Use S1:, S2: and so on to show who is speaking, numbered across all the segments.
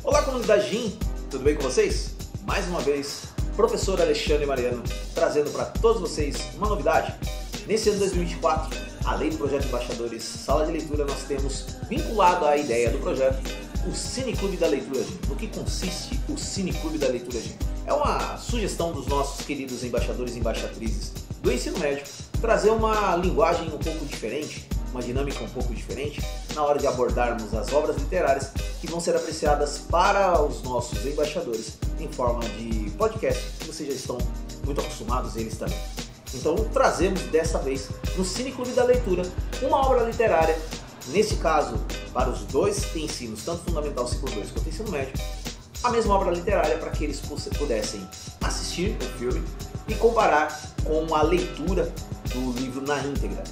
S1: Olá, comunidade GIM, tudo bem com vocês? Mais uma vez, professor Alexandre Mariano, trazendo para todos vocês uma novidade. Nesse ano 2024, além do projeto Embaixadores Sala de Leitura, nós temos vinculado à ideia do projeto o Cineclube da Leitura GIM. No que consiste o Cineclube da Leitura GIM? É uma sugestão dos nossos queridos embaixadores e embaixatrizes do ensino médio trazer uma linguagem um pouco diferente, uma dinâmica um pouco diferente na hora de abordarmos as obras literárias que vão ser apreciadas para os nossos embaixadores em forma de podcast, que vocês já estão muito acostumados eles também. Então trazemos dessa vez no Cineclube da Leitura uma obra literária, nesse caso para os dois ensinos, tanto Fundamental Ciclo 2 quanto Ensino Médio, a mesma obra literária para que eles pudessem assistir o filme e comparar com a leitura do livro na íntegra.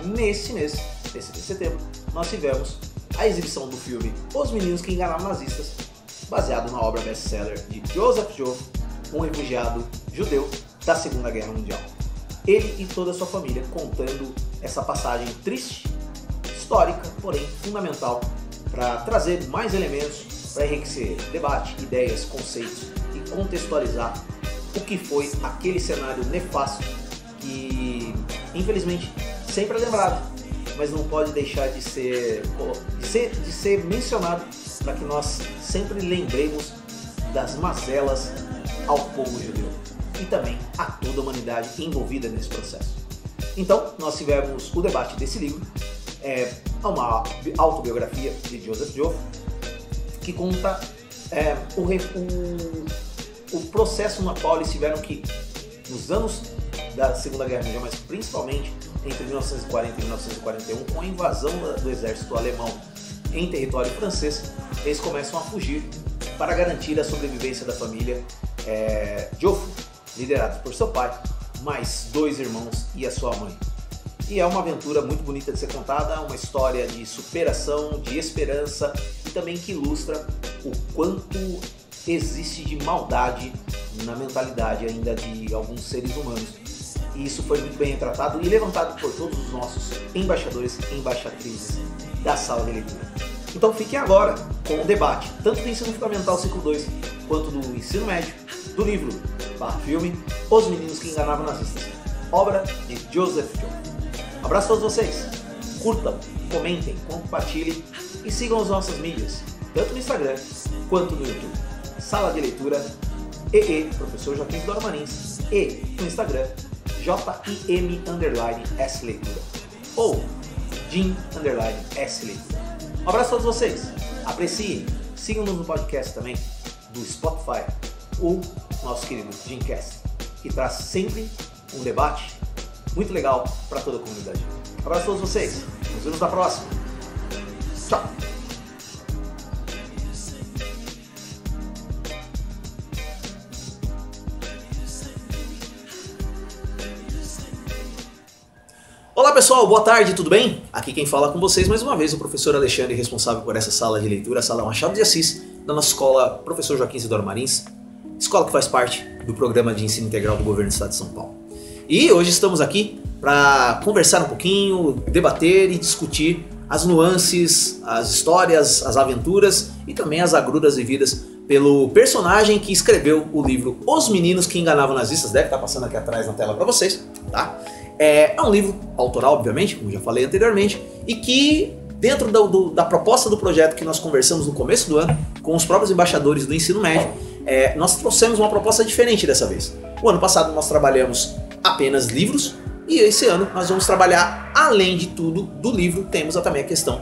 S1: Nesse mês de setembro, nós tivemos a exibição do filme Os Meninos que Enganavam Nazistas, baseado na obra best-seller de Joseph Joffre, um refugiado judeu da Segunda Guerra Mundial. Ele e toda a sua família contando essa passagem triste, histórica, porém fundamental, para trazer mais elementos, para enriquecer debate, ideias, conceitos e contextualizar o que foi aquele cenário nefasto que, infelizmente, sempre é lembrado, mas não pode deixar de ser mencionado para que nós sempre lembremos das mazelas ao povo judeu e também a toda a humanidade envolvida nesse processo. Então, nós tivemos o debate desse livro, uma autobiografia de Joseph Joffre, que conta o processo no qual eles tiveram que, nos anos da Segunda Guerra Mundial, mas principalmente entre 1940 e 1941, com a invasão do exército alemão em território francês, eles começam a fugir para garantir a sobrevivência da família Joffre, liderados por seu pai, mais dois irmãos e a sua mãe. E é uma aventura muito bonita de ser contada, uma história de superação, de esperança e também que ilustra o quanto existe de maldade na mentalidade ainda de alguns seres humanos. E isso foi muito bem retratado e levantado por todos os nossos embaixadores e embaixatrizes da sala de leitura. Então fiquem agora com o debate, tanto do ensino fundamental ciclo 2 quanto do ensino médio, do livro filme Os Meninos que Enganavam Nazistas, obra de Joseph Joffre. Abraço a todos vocês, curtam, comentem, compartilhem e sigam as nossas mídias, tanto no Instagram quanto no YouTube. Sala de Leitura Professor Joaquim Isidoro Marins, e no Instagram JIM_S Leitura ou JIM_S Leitura. Um abraço a todos vocês, apreciem, sigam-nos no podcast também do Spotify, o nosso querido Jimcast, que traz sempre um debate muito legal para toda a comunidade. Um abraço a todos vocês, nos vemos na próxima. Tchau! Olá pessoal, boa tarde, tudo bem? Aqui quem fala com vocês mais uma vez é o professor Alexandre, responsável por essa sala de leitura, a Sala Machado de Assis, da nossa escola Professor Joaquim Isidoro Marins, escola que faz parte do Programa de Ensino Integral do Governo do Estado de São Paulo. E hoje estamos aqui para conversar um pouquinho, debater e discutir as nuances, as histórias, as aventuras e também as agruras vividas pelo personagem que escreveu o livro Os Meninos que Enganavam Nazistas, deve estar passando aqui atrás na tela para vocês, tá? É um livro autoral, obviamente, como já falei anteriormente, e que dentro da proposta do projeto que nós conversamos no começo do ano com os próprios embaixadores do ensino médio, nós trouxemos uma proposta diferente dessa vez. O ano passado nós trabalhamos apenas livros e esse ano nós vamos trabalhar, além de tudo, do livro, temos também a questão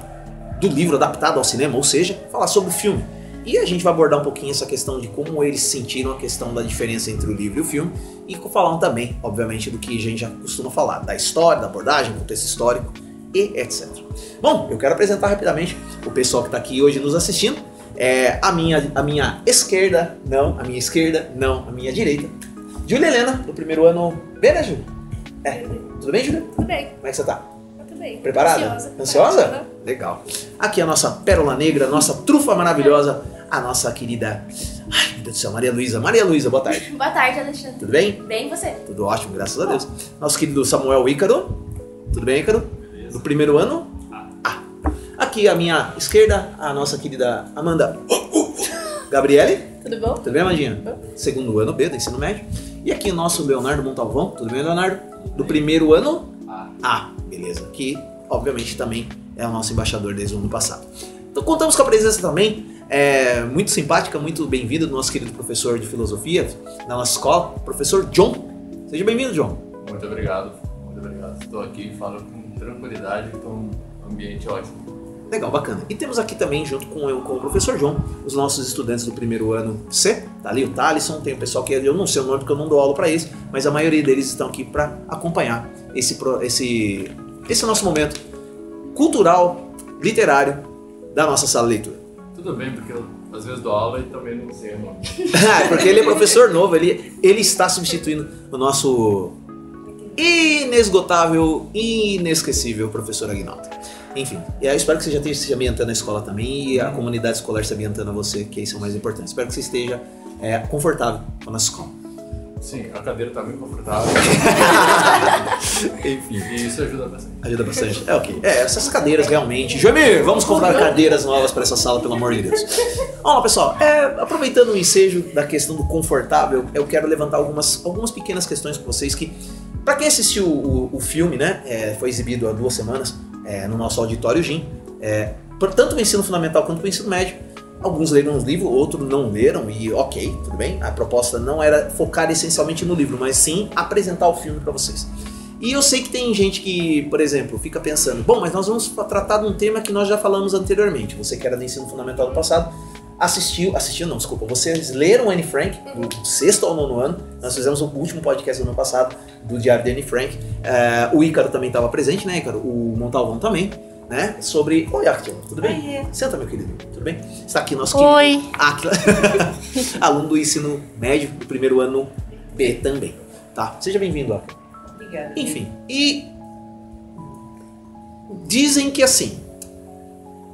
S1: do livro adaptado ao cinema, ou seja, falar sobre o filme. E a gente vai abordar um pouquinho essa questão de como eles sentiram a questão da diferença entre o livro e o filme e falando também, obviamente, do que a gente já costuma falar, da história, da abordagem, contexto histórico e etc. Bom, eu quero apresentar rapidamente o pessoal que está aqui hoje nos assistindo. A minha esquerda, não, a minha direita, Júlia Helena, do primeiro ano B, né, Júlia? Tudo bem, Júlia?
S2: Tudo bem.
S1: Como é que você tá?
S2: Tudo bem.
S1: Preparada? Ansiosa? Legal. Aqui a nossa pérola negra, a nossa trufa maravilhosa, a nossa querida, ai meu Deus do céu, Maria Luísa. Maria Luísa, boa tarde.
S2: Boa tarde, Alexandre.
S1: Tudo bem?
S2: Bem, e você?
S1: Tudo ótimo, graças a Deus. Nosso querido Samuel Ícaro. Tudo bem, Ícaro? Beleza. Do primeiro ano? Aqui à minha esquerda, a nossa querida Amanda. Gabriele?
S2: Tudo bom?
S1: Tudo bem, Amandinha?
S2: Bom.
S1: Segundo ano B do ensino médio. E aqui nosso Leonardo Montalvão. Tudo bem, Leonardo? Do primeiro ano A. Beleza. Que, obviamente, também é o nosso embaixador desde o ano passado. Então contamos com a presença também muito simpática, muito bem-vinda do nosso querido professor de filosofia da nossa escola, professor John. Seja bem-vindo, John.
S3: Muito obrigado. Estou aqui, falo com tranquilidade, estou num ambiente ótimo.
S1: Legal, bacana. E temos aqui também, junto com o professor John, os nossos estudantes do primeiro ano C. Tá ali o Thalisson, tem o pessoal que eu não sei o nome porque eu não dou aula para eles, mas a maioria deles estão aqui para acompanhar esse nosso momento cultural, literário da nossa sala de leitura.
S3: Tudo bem, porque eu às vezes dou aula e também não sei o nome.
S1: Porque ele é professor novo, ele está substituindo o nosso inesgotável, inesquecível professor Aguinaldo. Enfim, eu espero que você já esteja se ambientando na escola também e a comunidade escolar se ambientando a você, que isso é o mais importante. Espero que você esteja confortável com a nossa escola.
S3: Sim, a cadeira está muito confortável.
S1: Enfim.
S3: E isso ajuda bastante.
S1: Ajuda bastante. Ok. Essas cadeiras realmente. Joemir, vamos comprar cadeiras novas para essa sala, pelo amor de Deus. Vamos lá, pessoal. Aproveitando o ensejo da questão do confortável, eu quero levantar algumas pequenas questões com vocês que, para quem assistiu o filme, né, foi exibido há 2 semanas no nosso auditório GIM, tanto o ensino fundamental quanto o ensino médio. Alguns leram os livros, outros não leram e ok, tudo bem. A proposta não era focar essencialmente no livro, mas sim apresentar o filme para vocês. E eu sei que tem gente que, por exemplo, fica pensando, bom, mas nós vamos tratar de um tema que nós já falamos anteriormente. Você que era do ensino fundamental do passado, vocês leram Anne Frank, do 6º ao 9º ano. Nós fizemos o último podcast do ano passado, do Diário de Anne Frank. O Ícaro também estava presente, né, Ícaro? O Montalvão também. Né? Sobre... Oi, Áquila, tudo bem?
S2: Oi.
S1: Senta, meu querido, tudo bem? Está aqui nosso
S2: Oi.
S1: querido Áquila, aluno do ensino médio do primeiro ano B também, tá? Seja bem-vindo, Áquila.
S2: Obrigada.
S1: Enfim, e dizem que assim,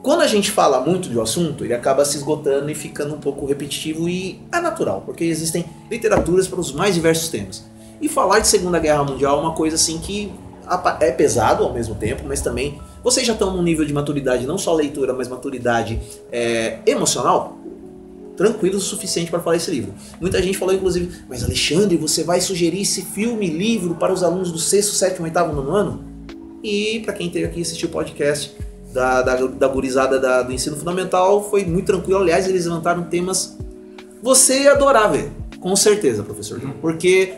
S1: quando a gente fala muito de um assunto, ele acaba se esgotando e ficando um pouco repetitivo e é natural, porque existem literaturas para os mais diversos temas. E falar de Segunda Guerra Mundial é uma coisa assim que é pesado ao mesmo tempo, mas também vocês já estão num nível de maturidade, não só leitura, mas maturidade emocional, tranquilos o suficiente para falar esse livro. Muita gente falou, inclusive, mas Alexandre, você vai sugerir esse filme, livro para os alunos do 6º, 7º, 8º, 9º ano? E para quem teve aqui assistir o podcast da gurizada do ensino fundamental, foi muito tranquilo. Aliás, eles levantaram temas você ia adorar ver, com certeza, professor João, porque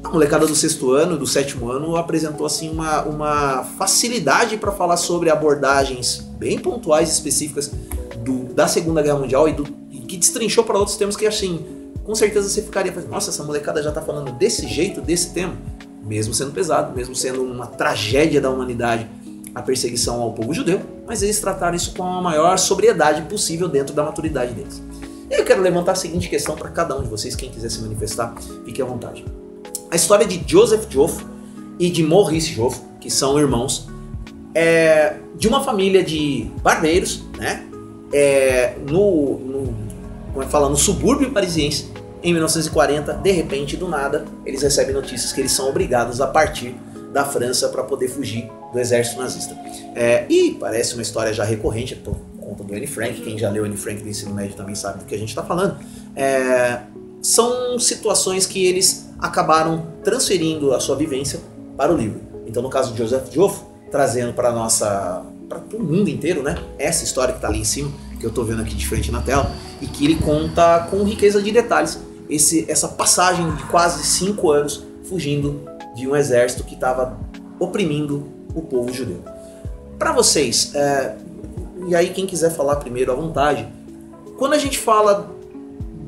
S1: a molecada do 6º ano, do 7º ano, apresentou assim uma facilidade para falar sobre abordagens bem pontuais e específicas da Segunda Guerra Mundial e que destrinchou para outros temas que assim, com certeza você ficaria pensando, nossa, essa molecada já está falando desse jeito, desse tema, mesmo sendo pesado, mesmo sendo uma tragédia da humanidade, a perseguição ao povo judeu, mas eles trataram isso com a maior sobriedade possível dentro da maturidade deles. E eu quero levantar a seguinte questão para cada um de vocês, quem quiser se manifestar, fique à vontade. A história de Joseph Joffre e de Maurice Joffre, que são irmãos, de uma família de barbeiros, né? No subúrbio parisiense, em 1940, de repente, do nada, eles recebem notícias que eles são obrigados a partir da França para poder fugir do exército nazista. E parece uma história já recorrente, por conta do Anne Frank, quem já leu Anne Frank do ensino médio também sabe do que a gente está falando. São situações que eles acabaram transferindo a sua vivência para o livro. Então, no caso de Joseph Joffre, trazendo para o mundo inteiro, né, essa história que está ali em cima, que eu estou vendo aqui de frente na tela, e que ele conta com riqueza de detalhes essa passagem de quase 5 anos fugindo de um exército que estava oprimindo o povo judeu. Para vocês, e aí quem quiser falar primeiro à vontade, quando a gente fala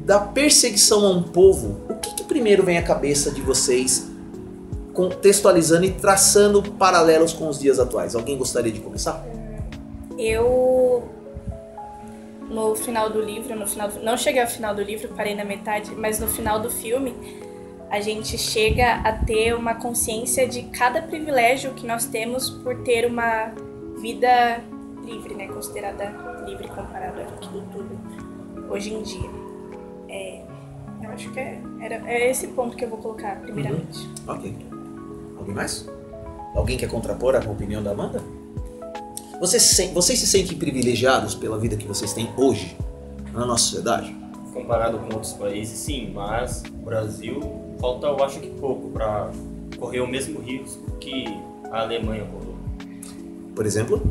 S1: da perseguição a um povo, o que primeiro vem à cabeça de vocês, contextualizando e traçando paralelos com os dias atuais? Alguém gostaria de começar?
S2: Eu, no final do livro, não cheguei ao final do livro, parei na metade, mas no final do filme, a gente chega a ter uma consciência de cada privilégio que nós temos por ter uma vida livre, né? Considerada livre comparado àquilo tudo hoje em dia. Eu acho que é esse ponto que eu vou colocar primeiramente.
S1: Ok. Alguém mais? Alguém quer contrapor a opinião da Amanda? Vocês se sentem privilegiados pela vida que vocês têm hoje? na nossa sociedade?
S4: Comparado com outros países, sim, mas o Brasil falta, eu acho que pouco, para correr o mesmo risco que a Alemanha correu.
S1: Por exemplo,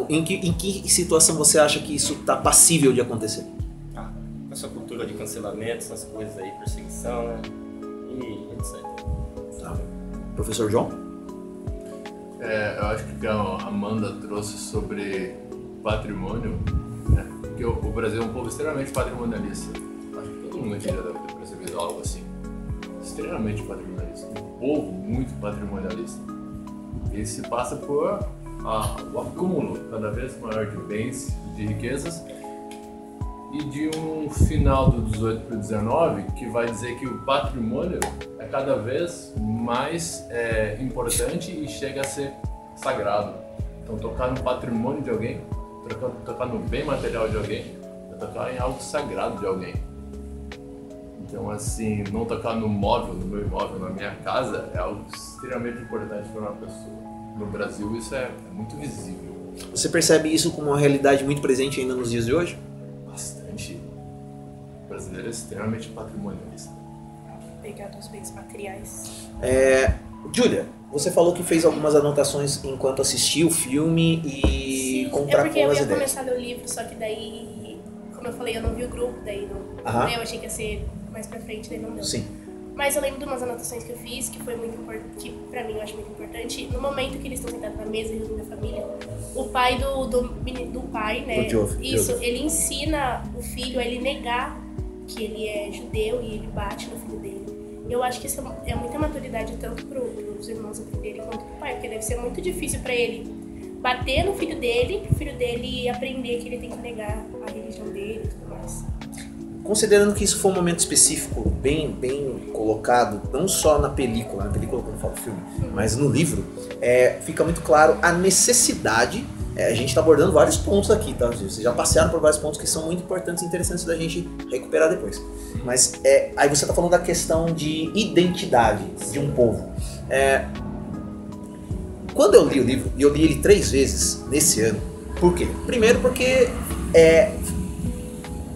S1: em que situação você acha que isso está passível de acontecer?
S4: Com essa cultura de cancelamento, essas coisas aí, perseguição, né? E etc.
S1: Tá. Professor João?
S3: Eu acho que a Amanda trouxe sobre patrimônio, né? Porque o Brasil é um povo extremamente patrimonialista. Acho que todo mundo aqui já deve ter percebido algo assim. Extremamente patrimonialista. Um povo muito patrimonialista. E se passa por o acúmulo cada vez maior de bens, de riquezas, e de um final do 18 para o 19 que vai dizer que o patrimônio é cada vez mais importante e chega a ser sagrado. Então tocar no patrimônio de alguém, tocar no bem material de alguém, é tocar em algo sagrado de alguém. Então assim, não tocar no móvel, no meu imóvel, na minha casa, é algo extremamente importante para uma pessoa. No Brasil isso é muito visível.
S1: Você percebe isso como uma realidade muito presente ainda nos dias de hoje?
S3: Bastante. O brasileiro é extremamente patrimonialista.
S2: Pegado aos bens materiais.
S1: Júlia, você falou que fez algumas anotações enquanto assistia o filme e
S2: Sim,
S1: contrapôs
S2: porque eu
S1: as
S2: ia
S1: ideias.
S2: começar o livro, só que daí, como eu falei, eu não vi o grupo, daí
S1: Aham.
S2: eu achei que ia ser mais pra frente, daí não deu.
S1: Sim.
S2: Mas eu lembro de umas anotações que eu fiz, que foi muito importante, que pra mim eu acho muito importante. No momento que eles estão sentados na mesa reunindo a família, o pai do pai, né?
S1: Do Joseph.
S2: Isso, ele ensina o filho a ele negar que ele é judeu e ele bate no filho dele. Eu acho que isso é muita maturidade tanto pros irmãos aprenderem quanto pro pai, porque deve ser muito difícil pra ele bater no filho dele, pro filho dele aprender que ele tem que negar a religião dele e tudo mais.
S1: Considerando que isso foi um momento específico, bem colocado, não só na película quando eu falo filme, mas no livro, fica muito claro a necessidade. A gente está abordando vários pontos aqui, tá? Vocês já passaram por vários pontos que são muito importantes e interessantes da gente recuperar depois. Mas aí você está falando da questão de identidade de um povo. Quando eu li o livro, e eu li ele 3 vezes nesse ano, por quê? Primeiro porque,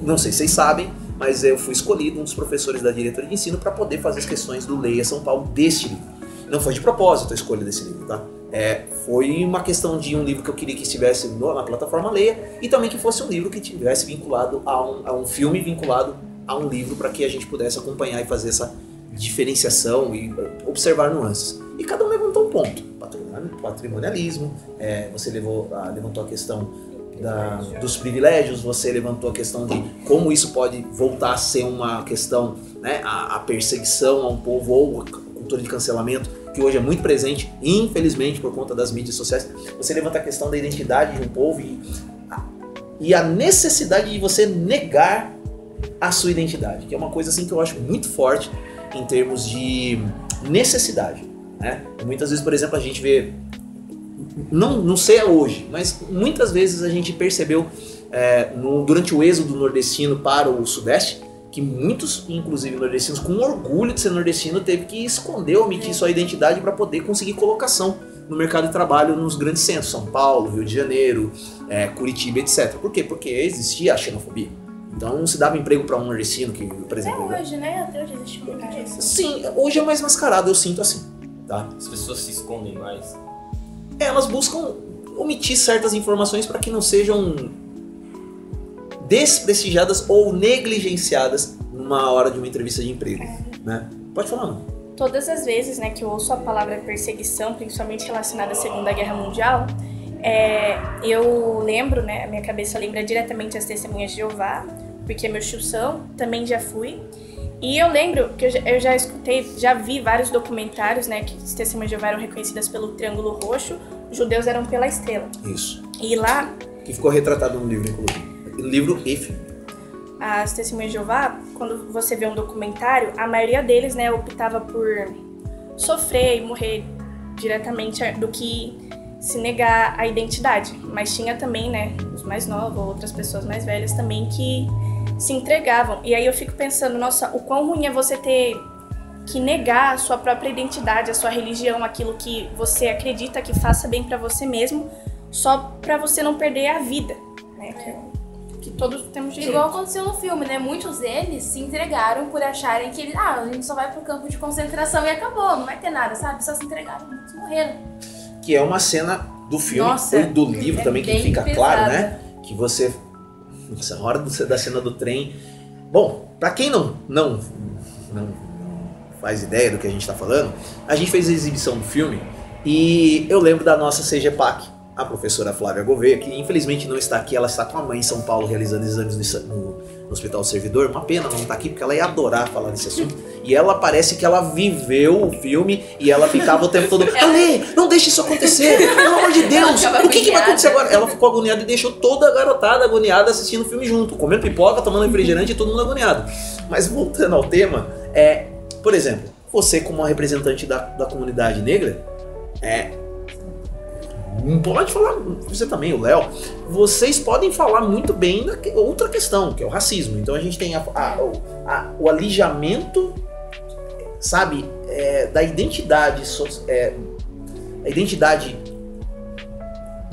S1: não sei se vocês sabem, mas eu fui escolhido um dos professores da diretoria de ensino para poder fazer as questões do Leia São Paulo deste livro. Não foi de propósito a escolha desse livro, tá? Foi uma questão de um livro que eu queria que estivesse na plataforma Leia e também que fosse um livro que estivesse vinculado a um filme vinculado a um livro para que a gente pudesse acompanhar e fazer essa diferenciação e observar nuances. E cada um levantou um ponto. Patrimonialismo, você levantou a questão dos privilégios, você levantou a questão de como isso pode voltar a ser uma questão, né, a perseguição a um povo ou a cultura de cancelamento, que hoje é muito presente, infelizmente, por conta das mídias sociais. Você levanta a questão da identidade de um povo e a necessidade de você negar a sua identidade, que é uma coisa assim que eu acho muito forte em termos de necessidade, né? Muitas vezes, por exemplo, a gente vê, não sei hoje, mas muitas vezes a gente percebeu durante o êxodo nordestino para o sudeste, que muitos, inclusive nordestinos, com orgulho de ser nordestino, teve que esconder, omitir sua identidade para poder conseguir colocação no mercado de trabalho nos grandes centros, São Paulo, Rio de Janeiro, Curitiba, etc. Por quê? Porque existia a xenofobia. Então não se dava emprego para um nordestino que, por exemplo...
S2: Hoje, né? Até hoje existe muito disso.
S1: Sim, hoje é mais mascarado, eu sinto assim, tá?
S4: As pessoas se escondem mais.
S1: Elas buscam omitir certas informações para que não sejam desprestigiadas ou negligenciadas numa hora de uma entrevista de emprego, né? Pode falar, não?
S2: Todas as vezes, né, que eu ouço a palavra perseguição, principalmente relacionada à Segunda Guerra Mundial, eu lembro, né, a minha cabeça lembra diretamente as Testemunhas de Jeová, porque meus tios são, também já fui. E eu lembro que eu já escutei, já vi vários documentários, né, que as Testemunhas de Jeová eram reconhecidas pelo Triângulo Roxo, os judeus eram pela estrela.
S1: Isso.
S2: E lá...
S1: Que ficou retratado no livro, inclusive. Livro e filme.
S2: As Testemunhas de Jeová, quando você vê um documentário, a maioria deles, né, optava por sofrer e morrer diretamente do que se negar a identidade. Mas tinha também, né, os mais novos, outras pessoas mais velhas também que se entregavam. E aí eu fico pensando, nossa, o quão ruim é você ter que negar a sua própria identidade, a sua religião, aquilo que você acredita que faça bem pra você mesmo, só pra você não perder a vida, né? que todos temos direito.
S5: Igual aconteceu no filme, né? Muitos deles se entregaram por acharem que eles, a gente só vai pro campo de concentração e acabou, não vai ter nada, sabe? Só se entregaram, muitos morreram.
S1: Que é uma cena do filme,
S5: Nossa,
S1: e do livro também, que
S5: bem
S1: fica
S5: pesada.
S1: claro, né? Que você... Nossa, a hora da cena do trem... Bom, pra quem não faz ideia do que a gente tá falando, a gente fez a exibição do filme e eu lembro da nossa CGPAC, a professora Flávia Gouveia, que infelizmente não está aqui, ela está com a mãe em São Paulo realizando exames no Hospital Servidor. Uma pena não estar aqui, porque ela ia adorar falar desse assunto. E ela parece que ela viveu o filme e ela ficava o tempo todo: Ale, não deixe isso acontecer, pelo amor de Deus, o que vai acontecer agora? Ela ficou agoniada e deixou toda a garotada agoniada assistindo o filme junto, comendo pipoca, tomando refrigerante e todo mundo agoniado. Mas voltando ao tema, por exemplo, você como uma representante da comunidade negra, pode falar, você também, o Léo, vocês podem falar muito bem da outra questão, que é o racismo. Então a gente tem o alijamento, sabe, da identidade, a identidade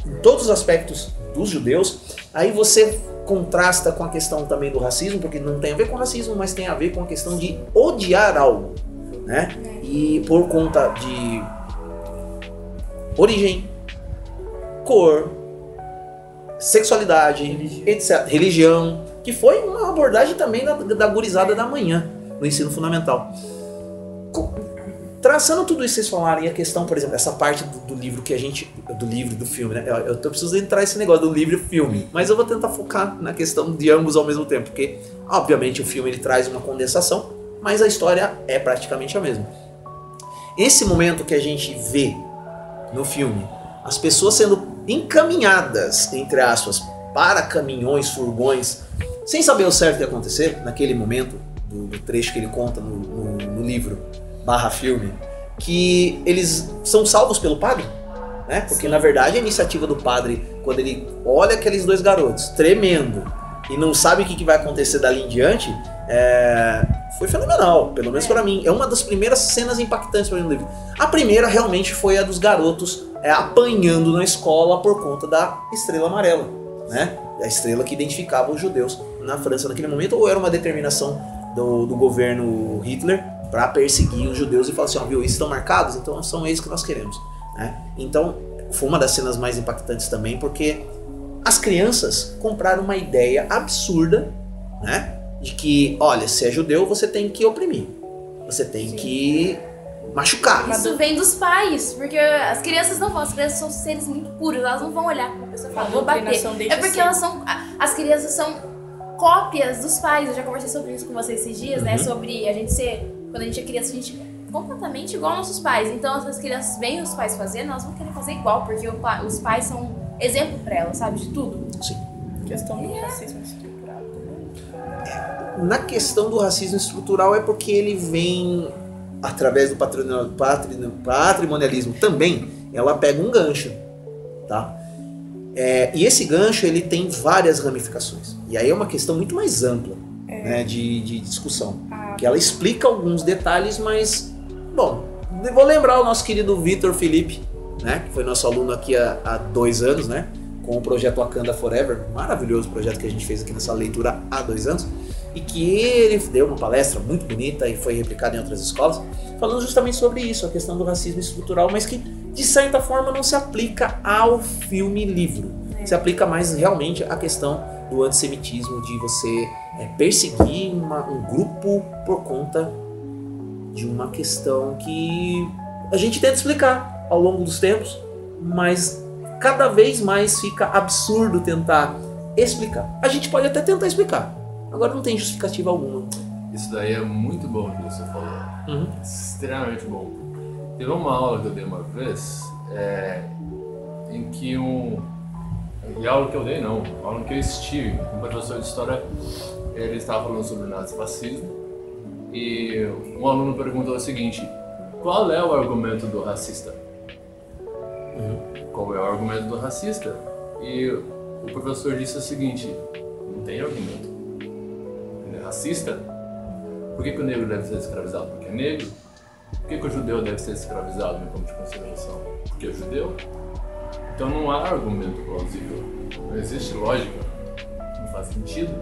S1: em todos os aspectos dos judeus. Aí você contrasta com a questão também do racismo, porque não tem a ver com racismo, mas tem a ver com a questão de odiar algo, né? E por conta de origem, cor, sexualidade, etc. Religião, que foi uma abordagem também da gurizada da manhã, no ensino fundamental. Traçando tudo isso que vocês falaram, e a questão, por exemplo, essa parte do livro que a gente... Do livro, do filme, né? Eu preciso entrar nesse negócio do livro e filme, mas eu vou tentar focar na questão de ambos ao mesmo tempo, porque, obviamente, o filme ele traz uma condensação, mas a história é praticamente a mesma. Esse momento que a gente vê no filme, as pessoas sendo encaminhadas, entre aspas, para caminhões, furgões, sem saber o certo que ia acontecer, naquele momento, do trecho que ele conta no livro / filme, que eles são salvos pelo padre, né? Porque na verdade a iniciativa do padre, quando ele olha aqueles dois garotos tremendo e não sabe o que vai acontecer dali em diante, foi fenomenal, pelo menos para mim. É uma das primeiras cenas impactantes para mim no livro. A primeira realmente foi a dos garotos apanhando na escola por conta da estrela amarela, né? A estrela que identificava os judeus na França naquele momento, ou era uma determinação do governo Hitler para perseguir os judeus e falar assim: ó, viu, eles estão marcados, então são eles que nós queremos, né? Então foi uma das cenas mais impactantes também, porque as crianças compraram uma ideia absurda, né? De que, olha, se é judeu, você tem que oprimir, você tem que machucar.
S5: Isso vem dos pais, porque as crianças não vão, as crianças são seres muito puros, elas não vão olhar pra uma pessoa e falar: vou bater. É porque elas são, as crianças são cópias dos pais. Eu já conversei sobre isso com vocês esses dias, né? Sobre a gente ser, quando a gente é criança, a gente é completamente igual aos nossos pais. Então, se as crianças veem os pais fazendo, elas vão querer fazer igual, porque os pais são exemplo pra elas, sabe? De tudo.
S1: Sim.
S2: Questão do racismo estrutural.
S1: Na questão do racismo estrutural é porque ele vem através do patrimonialismo também. Ela pega um gancho, tá? E esse gancho ele tem várias ramificações. E aí é uma questão muito mais ampla, né, de discussão. Que ela explica alguns detalhes, mas... Bom, vou lembrar o nosso querido Vitor Felipe, né, que foi nosso aluno aqui há 2 anos, né, com o projeto Wakanda Forever, maravilhoso projeto que a gente fez aqui nessa leitura há 2 anos, e que ele deu uma palestra muito bonita e foi replicada em outras escolas, falando justamente sobre isso, a questão do racismo estrutural, mas que de certa forma não se aplica ao filme-livro. Se aplica mais realmente à questão do antissemitismo, de você perseguir um grupo por conta de uma questão que a gente tenta explicar ao longo dos tempos, mas cada vez mais fica absurdo tentar explicar. A gente pode até tentar explicar, agora não tem justificativa alguma.
S3: Isso daí é muito bom que você falou. Extremamente bom. Teve uma aula que eu dei uma vez, em que e aula que eu dei não, aula que eu estive, um professor de história, ele estava falando sobre o nazifascismo, e um aluno perguntou o seguinte: qual é o argumento do racista? Qual é o argumento do racista? E o professor disse o seguinte: não tem argumento. Ele é racista? Por que o negro deve ser escravizado? Porque é negro? Por que o judeu deve ser escravizado no campo de concentração? Porque é judeu? Então não há argumento plausível. Não existe lógica em faz sentido,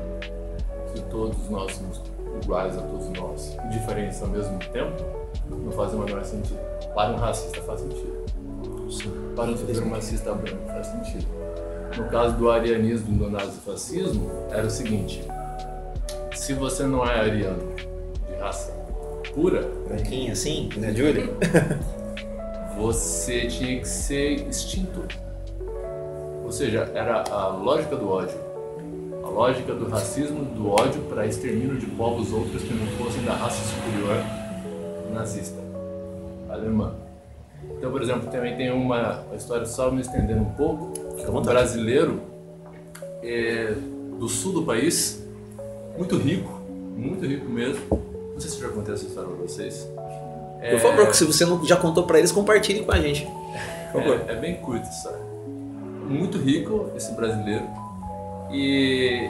S3: se todos nós somos iguais a todos nós e diferentes ao mesmo tempo, não faz o menor sentido. Para um racista faz sentido.
S1: Sim.
S3: Para um supremacista branco faz sentido. No caso do arianismo e do nazifascismo, era o seguinte: se você não é ariano de raça pura,
S1: branquinha assim, né, Júlia?
S3: Você tinha que ser extinto. Ou seja, era a lógica do ódio. A lógica do racismo, do ódio para extermínio de povos outros que não fossem da raça superior nazista, alemã. Então, por exemplo, também tem uma história, só me estendendo um pouco, um brasileiro do sul do país, muito rico mesmo. Não sei se eu já contei essa história para vocês.
S1: Por favor, se você não já contou para eles, compartilhe com a gente. Por favor.
S3: É bem curta essa história. Muito rico esse brasileiro, e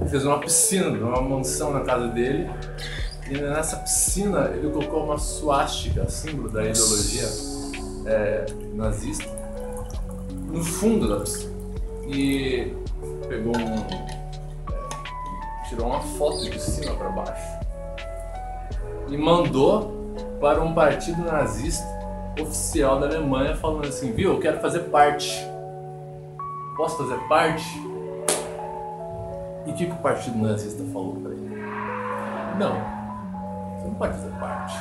S3: fez uma piscina, uma mansão na casa dele, e nessa piscina ele colocou uma suástica, símbolo da ideologia nazista, no fundo da piscina, e pegou tirou uma foto de cima para baixo e mandou para um partido nazista oficial da Alemanha, falando assim: viu, eu quero fazer parte. Posso fazer parte? E o que o partido nazista falou para ele? Não, você não pode fazer parte.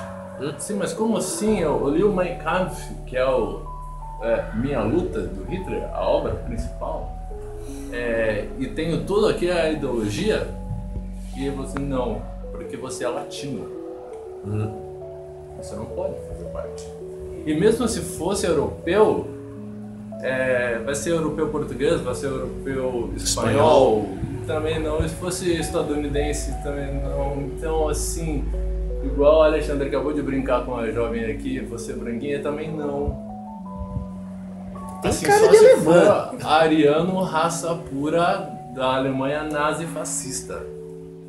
S3: Sim, mas como assim? Eu li o Mein Kampf, que é Minha Luta, do Hitler, a obra principal, e tenho toda aqui a ideologia, e você não, porque você é latino. Você não pode fazer parte. E mesmo se fosse europeu, vai ser europeu português, vai ser europeu espanhol, também não. E se fosse estadunidense, também não. Então, assim, igual o Alexandre acabou de brincar com a jovem aqui, você branquinha, também não.
S1: Tem
S3: assim,
S1: cara
S3: só
S1: de
S3: se
S1: alemã.
S3: for ariano, raça pura da Alemanha nazi-fascista.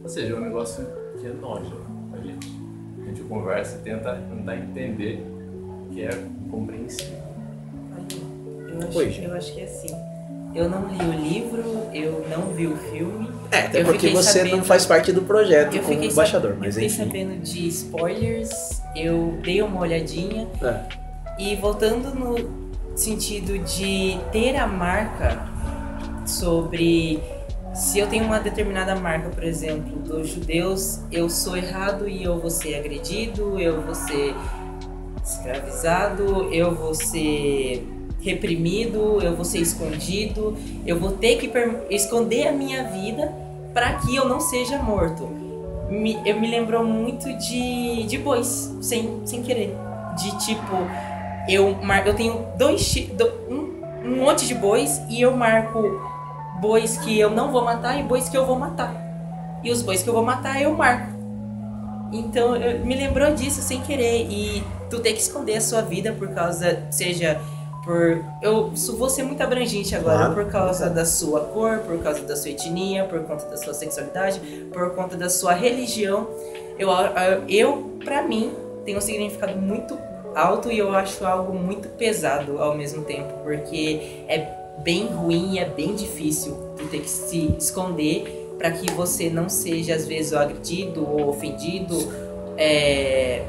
S3: Ou seja, é um negócio que é nojo a gente. A gente conversa e tenta entender que é compreensível.
S6: Eu acho que é assim. Eu não li o livro, eu não vi o filme.
S1: Até porque você não faz parte do projeto como embaixador, mas
S6: eu fiquei sabendo de spoilers, eu dei uma olhadinha. E voltando no sentido de ter a marca sobre... Se eu tenho uma determinada marca, por exemplo, dos judeus, eu sou errado e eu vou ser agredido, eu vou ser escravizado, eu vou ser reprimido, eu vou ser escondido, eu vou ter que esconder a minha vida para que eu não seja morto. Eu me lembrou muito de bois, sem querer. De tipo, eu tenho um monte de bois e eu marco bois que eu não vou matar e bois que eu vou matar. E os bois que eu vou matar eu marco. Então me lembrou disso sem querer. E tu ter que esconder a sua vida por causa, seja por... Eu vou ser muito abrangente agora, por causa da sua cor, por causa da sua etnia, por conta da sua sexualidade, por conta da sua religião. Pra mim, tem um significado muito alto e eu acho algo muito pesado ao mesmo tempo, porque é bem ruim e é bem difícil tu ter que se esconder para que você não seja às vezes agredido ou ofendido,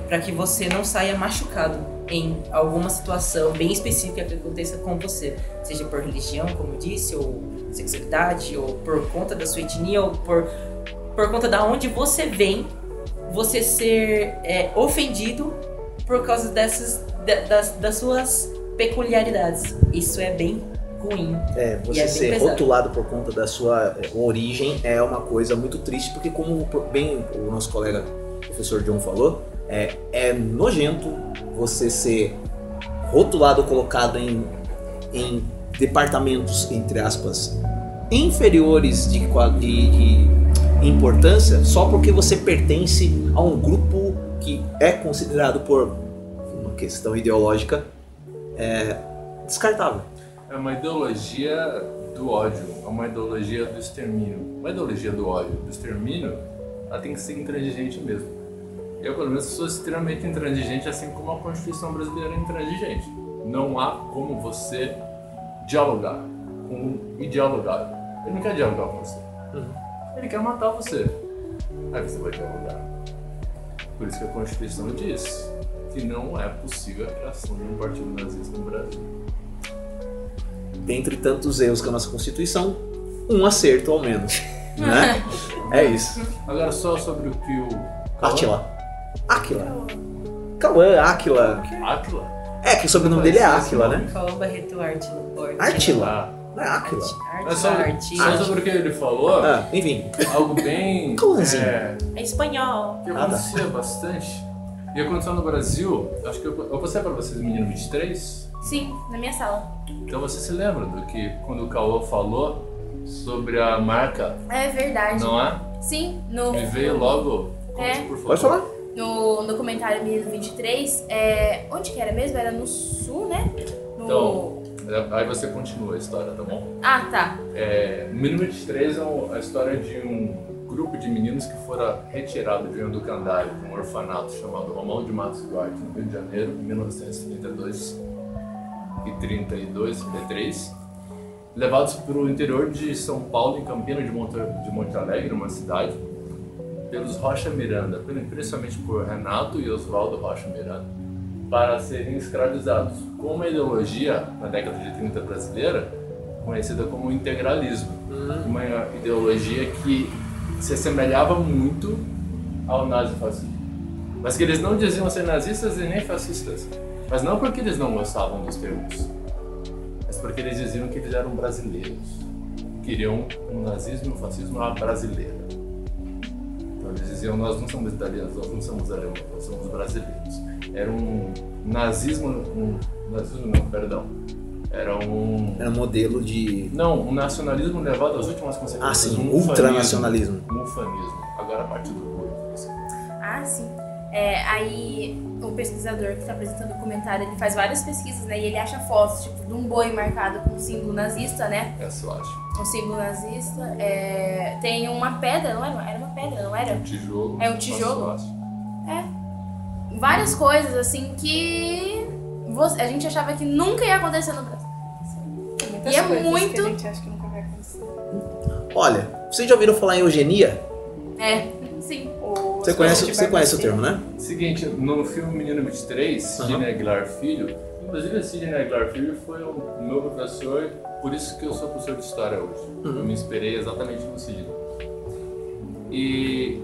S6: para que você não saia machucado em alguma situação bem específica que aconteça com você, seja por religião, como eu disse, ou sexualidade, ou por conta da sua etnia, ou por conta da onde você vem, você ser ofendido por causa das suas peculiaridades. Isso é bem ruim.
S1: Você ser rotulado por conta da sua origem é uma coisa muito triste, porque como bem o nosso colega professor John falou, é nojento você ser rotulado, colocado em departamentos, entre aspas, inferiores de importância, só porque você pertence a um grupo que é considerado, por uma questão ideológica, descartável.
S3: É uma ideologia do ódio, é uma ideologia do extermínio. Uma ideologia do ódio, do extermínio, ela tem que ser intransigente mesmo. Eu, pelo menos, sou extremamente intransigente, assim como a Constituição brasileira é intransigente. Não há como você dialogar com o dialogável. Ele não quer dialogar com você. ele quer matar você. Aí você vai dialogar. Por isso que a Constituição diz que não é possível a criação de um partido nazista no Brasil.
S1: Dentre tantos erros que a nossa Constituição, um acerto ao menos. Né? É isso.
S3: Agora só sobre o que o...
S1: Áquila. Cauã, Áquila.
S3: Áquila?
S1: É, que o sobrenome dele é Áquila, né?
S6: Cauã Barreto Ártila.
S1: Ártila? Não é Áquila.
S3: Mas só sobre o que ele falou,
S1: enfim.
S3: algo bem...
S6: É espanhol.
S3: Que acontecia bastante. E aconteceu no Brasil, acho que eu passei para vocês, menino 23.
S5: Sim, na minha sala.
S3: Então você se lembra do que quando o Cauã falou sobre a marca?
S5: É verdade.
S3: Não é?
S5: Sim,
S3: Me veio logo. Por favor.
S1: Pode falar.
S5: No comentário Menino 23, onde que era mesmo? Era no sul, né?
S3: Então, aí você continua a história, tá bom?
S5: Ah, tá.
S3: Menino 23 é a história de um grupo de meninos que foram retirados de um educandário, de um orfanato chamado Romão de Matos Duarte, no Rio de Janeiro, em 1932 e 33, levados para o interior de São Paulo, em Campina de Monte Alegre, uma cidade, pelos Rocha Miranda, principalmente por Renato e Oswaldo Rocha Miranda, para serem escravizados, com uma ideologia, na década de 30 brasileira, conhecida como integralismo. Uma ideologia que se assemelhava muito ao nazifascismo. Mas que eles não diziam ser nazistas e nem fascistas. Mas não porque eles não gostavam dos termos, mas porque eles diziam que eles eram brasileiros. Queriam um nazismo e um fascismo à brasileira. Então eles diziam, nós não somos italianos, nós não somos alemães, nós somos brasileiros. Era um nazismo, era um
S1: modelo de...
S3: Não, um nacionalismo levado às últimas consequências.
S1: Ah, sim, ultranacionalismo.
S3: Um ufanismo. Agora a parte do corpo.
S5: Ah, sim. Aí o pesquisador que está apresentando o comentário, ele faz várias pesquisas, né? E ele acha fotos, tipo, de um boi marcado com um símbolo nazista, né?
S3: Essa eu acho.
S5: Um símbolo nazista. Tem uma pedra, não era? Era uma pedra, não era?
S3: Um tijolo.
S5: É um tijolo. Várias coisas, assim, que a gente achava que nunca ia acontecer no Brasil.
S2: E é muito... que a gente acha que nunca vai acontecer.
S1: Olha, vocês já ouviram falar em eugenia?
S5: Sim.
S1: Você conhece o termo, né?
S3: Seguinte, no filme Menino 23, Sidney Aguilar Filho, inclusive Sidney Aguilar Filho foi o meu professor, por isso que eu sou professor de história hoje. Eu me inspirei exatamente no Sidney. E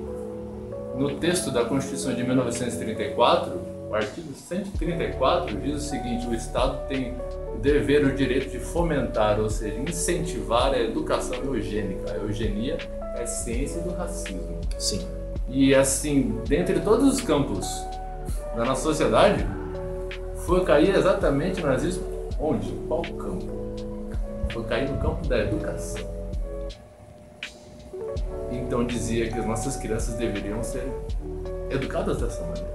S3: no texto da Constituição de 1934, o artigo 134 diz o seguinte: o Estado tem o dever, o direito de fomentar, ou seja, incentivar a educação eugênica. A eugenia é a ciência do racismo.
S1: Sim.
S3: E assim, dentre todos os campos da nossa sociedade, foi cair exatamente o nazismo onde? Qual campo? Foi cair no campo da educação. Então dizia que as nossas crianças deveriam ser educadas dessa maneira.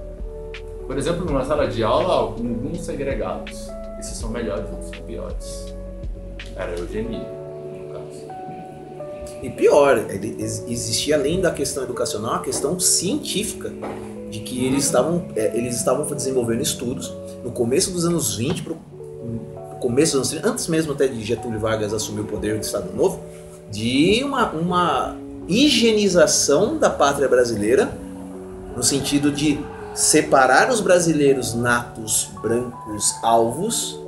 S3: Por exemplo, numa sala de aula, alguns segregados. Esses são melhores, outros são piores. Era eugenia, no caso.
S1: E pior, existia além da questão educacional, a questão científica, de que eles estavam desenvolvendo estudos no começo dos anos 20, no começo dos anos 30, antes mesmo até de Getúlio Vargas assumir o poder do Estado Novo, de uma higienização da pátria brasileira, no sentido de separar os brasileiros natos, brancos, alvos.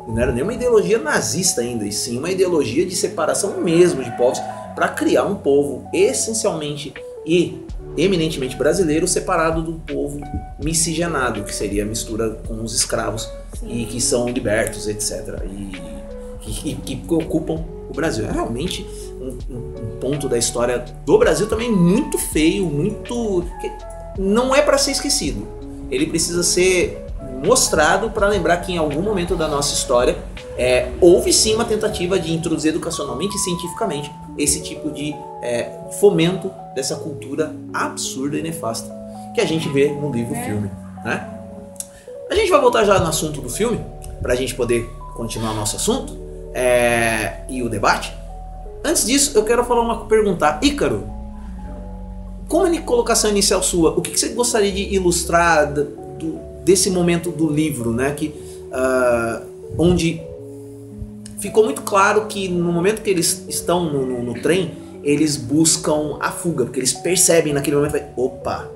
S1: Não era nenhuma ideologia nazista ainda, e sim uma ideologia de separação mesmo de povos, para criar um povo essencialmente e eminentemente brasileiro, separado do povo miscigenado, que seria a mistura com os escravos, e que são libertos, etc. E que ocupam o Brasil. É realmente um ponto da história do Brasil também muito feio, que não é para ser esquecido. Ele precisa ser mostrado para lembrar que em algum momento da nossa história houve sim uma tentativa de introduzir educacionalmente e cientificamente esse tipo de fomento dessa cultura absurda e nefasta que a gente vê no livro-filme, né? A gente vai voltar já no assunto do filme, para a gente poder continuar o nosso assunto e o debate. Antes disso, eu quero perguntar, Ícaro, como colocação inicial sua, o que você gostaria de ilustrar desse momento do livro, né? Onde ficou muito claro que no momento que eles estão no trem, eles buscam a fuga, porque eles percebem naquele momento, opa,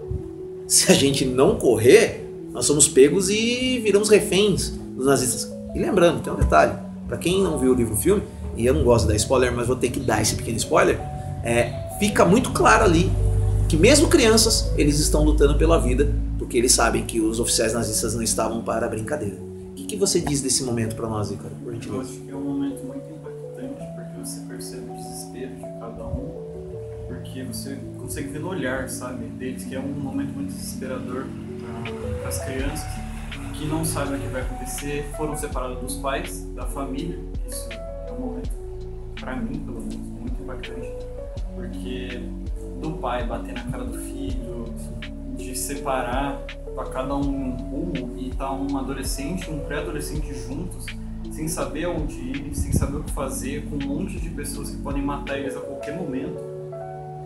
S1: se a gente não correr, nós somos pegos e viramos reféns dos nazistas. E lembrando, tem um detalhe, para quem não viu o livro filme, e eu não gosto de dar spoiler, mas vou ter que dar esse pequeno spoiler, fica muito claro ali que mesmo crianças, eles estão lutando pela vida, porque eles sabem que os oficiais nazistas não estavam para a brincadeira. O que você diz desse momento para nós, Ícaro?
S7: Eu acho que é um momento muito impactante, porque você percebe o desespero de cada um, porque você consegue ver no olhar, sabe, deles, que é um momento muito desesperador para as crianças, que não sabem o que vai acontecer, foram separados dos pais, da família. Isso é um momento, para mim, pelo menos, muito impactante, porque do pai bater na cara do filho, de separar para cada um rumo e tá um adolescente, um pré-adolescente juntos, sem saber aonde ir, sem saber o que fazer, com um monte de pessoas que podem matar eles a qualquer momento.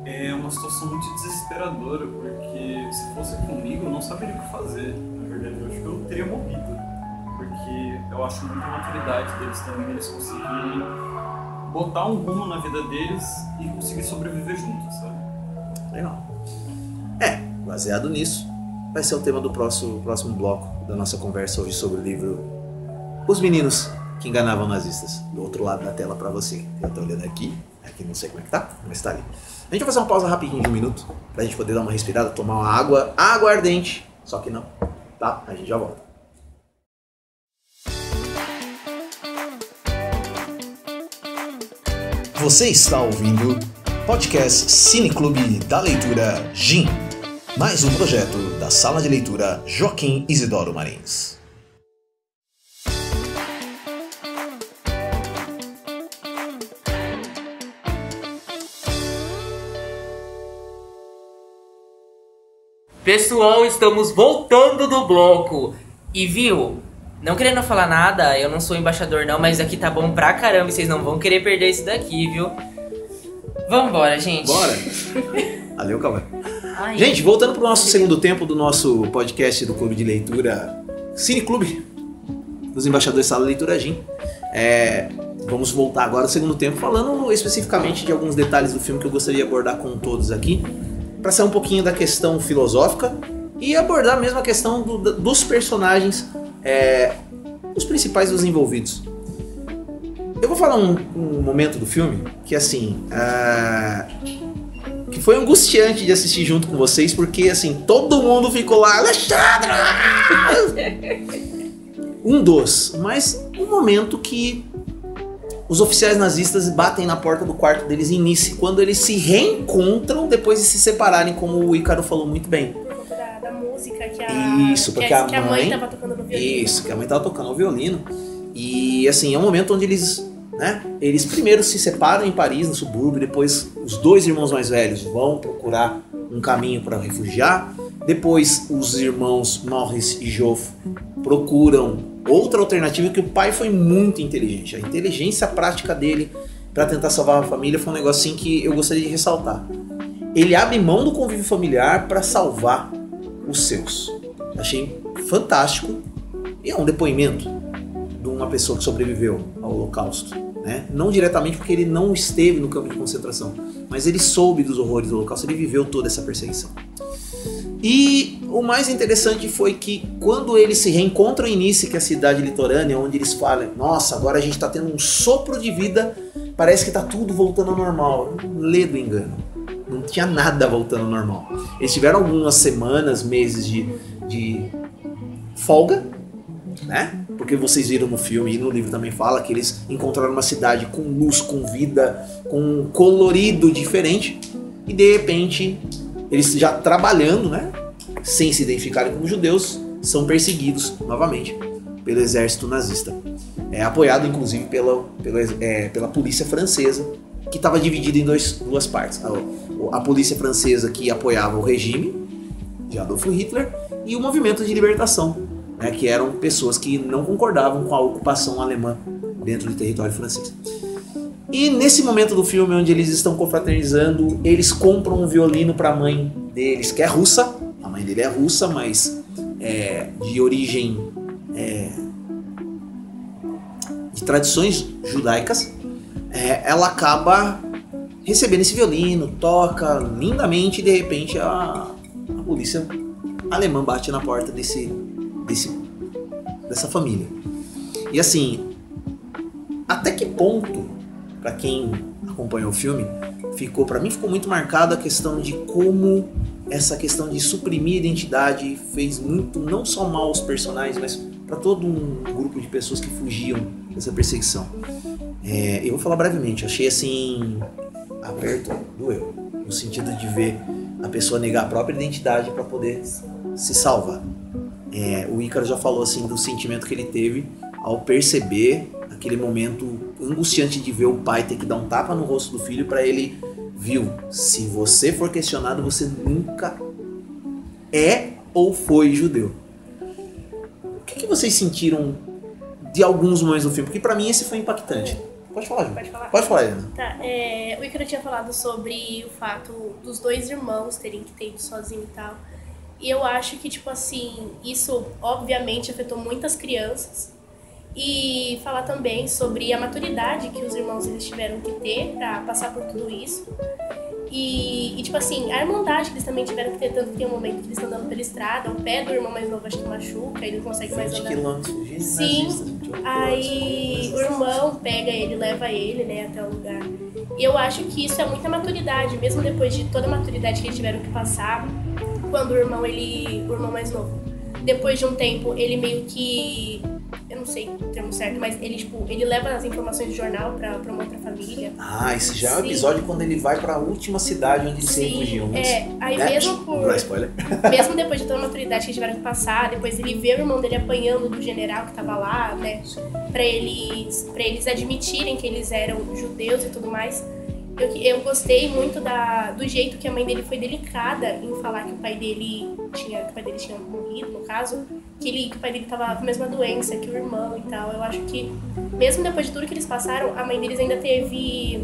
S7: É uma situação muito desesperadora, porque se fosse comigo eu não saberia o que fazer, na verdade. Eu acho que eu teria morrido, porque eu acho muita maturidade deles também, eles conseguirem botar um rumo na vida deles e conseguir sobreviver juntos, sabe?
S1: Legal. Baseado nisso, vai ser o tema do próximo bloco da nossa conversa hoje sobre o livro Os Meninos que Enganavam Nazistas. Do outro lado da tela para você. Eu tô olhando aqui não sei como é que tá, mas tá ali. A gente vai fazer uma pausa rapidinho de 1 minuto, pra gente poder dar uma respirada, tomar uma água ardente, só que não, tá? A gente já volta. Você está ouvindo podcast Cineclube da Leitura GIM, mais um projeto da Sala de Leitura Joaquim Isidoro Marins.
S6: Pessoal, estamos voltando do bloco. E viu, não querendo falar nada, eu não sou embaixador não, mas aqui tá bom pra caramba e vocês não vão querer perder isso daqui, viu? Vambora, gente.
S1: Bora. Valeu, calma. Gente, voltando pro nosso segundo tempo do nosso podcast do Clube de Leitura Cineclube dos Embaixadores Sala de Leitura GIM. Vamos voltar agora ao segundo tempo falando especificamente de alguns detalhes do filme que eu gostaria de abordar com todos aqui, para sair um pouquinho da questão filosófica e abordar mesmo a questão dos personagens, os principais dos envolvidos. Eu vou falar um momento do filme que, assim, que foi angustiante de assistir junto com vocês, porque, assim, todo mundo ficou lá, Alexandre! Mas um momento que os oficiais nazistas batem na porta do quarto deles em Nice, quando eles se reencontram depois de se separarem, como o Ícaro falou muito bem.
S2: Da música que
S1: a
S2: mãe estava tocando no violino.
S1: Isso, que a mãe estava tocando no violino. E assim, é um momento onde eles primeiro se separam em Paris, no subúrbio, depois os dois irmãos mais velhos vão procurar um caminho para refugiar. Depois os irmãos Maurice e Joffre procuram outra alternativa, que o pai foi muito inteligente. A inteligência prática dele para tentar salvar a família foi um negocinho que eu gostaria de ressaltar. Ele abre mão do convívio familiar para salvar os seus. Achei fantástico. E é um depoimento de uma pessoa que sobreviveu ao Holocausto, né? Não diretamente porque ele não esteve no campo de concentração, mas ele soube dos horrores do Holocausto, ele viveu toda essa perseguição. E o mais interessante foi que quando eles se reencontram em Nice, que é a cidade litorânea, onde eles falam, nossa, agora a gente está tendo um sopro de vida, parece que está tudo voltando ao normal. Lê do engano. Não tinha nada voltando ao normal. Eles tiveram algumas semanas, meses de folga, né? Porque vocês viram no filme e no livro também fala que eles encontraram uma cidade com luz, com vida, com um colorido diferente, e de repente eles já trabalhando, né, sem se identificarem como judeus, são perseguidos novamente pelo exército nazista. Apoiado inclusive pela polícia francesa, que estava dividida em duas partes. A polícia francesa, que apoiava o regime de Adolf Hitler, e o movimento de libertação, né, que eram pessoas que não concordavam com a ocupação alemã dentro do território francês. E nesse momento do filme, onde eles estão confraternizando, eles compram um violino para a mãe deles, que é russa. A mãe dele é russa, mas de origem de tradições judaicas. Ela acaba recebendo esse violino, toca lindamente e de repente a polícia alemã bate na porta dessa família. E assim, até que ponto, para quem acompanhou o filme, para mim ficou muito marcado a questão de como essa questão de suprimir a identidade fez muito, não só mal aos personagens, mas para todo um grupo de pessoas que fugiam dessa perseguição. Eu vou falar brevemente, achei assim, aperto, doeu, no sentido de ver a pessoa negar a própria identidade para poder se salvar. O Ícaro já falou assim do sentimento que ele teve ao perceber aquele momento angustiante de ver o pai ter que dar um tapa no rosto do filho para ele, viu, se você for questionado, você nunca é ou foi judeu. O que vocês sentiram de alguns momentos do filme? Porque pra mim esse foi impactante. Pode falar, Ju. Pode falar, Helena.
S2: Tá, o Ícaro tinha falado sobre o fato dos dois irmãos terem que ter ido sozinho e tal. E eu acho que, tipo assim, isso obviamente afetou muitas crianças. E falar também sobre a maturidade que os irmãos eles tiveram que ter pra passar por tudo isso. E tipo assim, a irmandade que eles também tiveram que ter, tanto que tem um momento que eles estão andando pela estrada, o pé do irmão mais novo acho que machuca, ele não consegue mais andar.
S1: 20 quilômetros, gente.
S2: Sim, aí o irmão pega ele, leva ele, né, até o lugar. E eu acho que isso é muita maturidade, mesmo depois de toda a maturidade que eles tiveram que passar, quando o irmão mais novo, depois de um tempo, ele meio que... Eu não sei o termo certo, mas ele leva as informações do jornal pra uma outra família.
S1: Esse já é o episódio quando ele vai pra última cidade onde eles se refugiam.
S2: Aí mesmo
S1: Não dá spoiler.
S2: Mesmo depois de toda a maturidade que eles tiveram que passar, depois ele vê o irmão dele apanhando do general que tava lá, né? Pra eles admitirem que eles eram judeus e tudo mais. Eu gostei muito do jeito que a mãe dele foi delicada em falar que o pai dele tinha morrido, no caso, que o pai dele tava com a mesma doença que o irmão e tal. Eu acho que, mesmo depois de tudo que eles passaram, a mãe deles ainda teve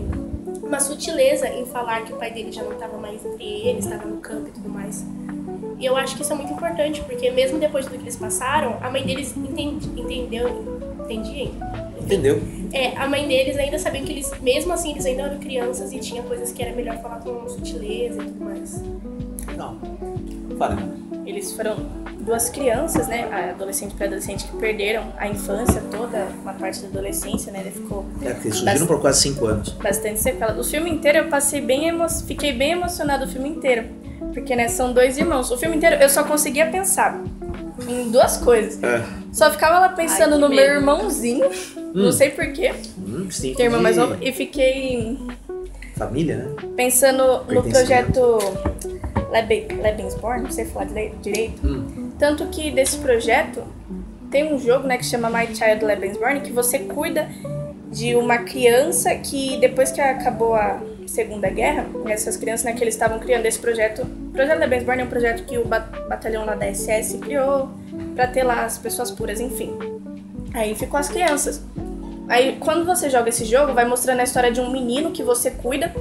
S2: uma sutileza em falar que o pai dele já não estava mais entre eles, estava no campo e tudo mais. E eu acho que isso é muito importante, porque mesmo depois de tudo que eles passaram, a mãe deles entendeu. A mãe deles ainda sabia que eles, mesmo assim, eles ainda eram crianças e tinha coisas que era melhor falar com sutileza e tudo mais.
S1: Não. Fala.
S2: Eles foram duas crianças, né, adolescente e pré-adolescente, que perderam a infância toda, uma parte da adolescência, né, ele ficou...
S1: Porque surgiram por quase 5 anos.
S2: Bastante sequela. O filme inteiro eu fiquei bem emocionado o filme inteiro, porque, né, são dois irmãos. O filme inteiro eu só conseguia pensar em duas coisas. Só ficava lá pensando no meu irmãozinho, não sei porquê, que é irmã mais nova, e fiquei...
S1: Família, né?
S2: Pensando no projeto Lebensborn, não sei falar direito. Tanto que desse projeto tem um jogo, né, que chama My Child Lebensborn, que você cuida de uma criança que depois que acabou a Segunda Guerra, essas crianças, né, que eles estavam criando esse projeto. O projeto Lebensborn é um projeto que o batalhão lá da SS criou pra ter lá as pessoas puras, enfim. Aí ficou as crianças. Aí quando você joga esse jogo, vai mostrando a história de um menino que você cuida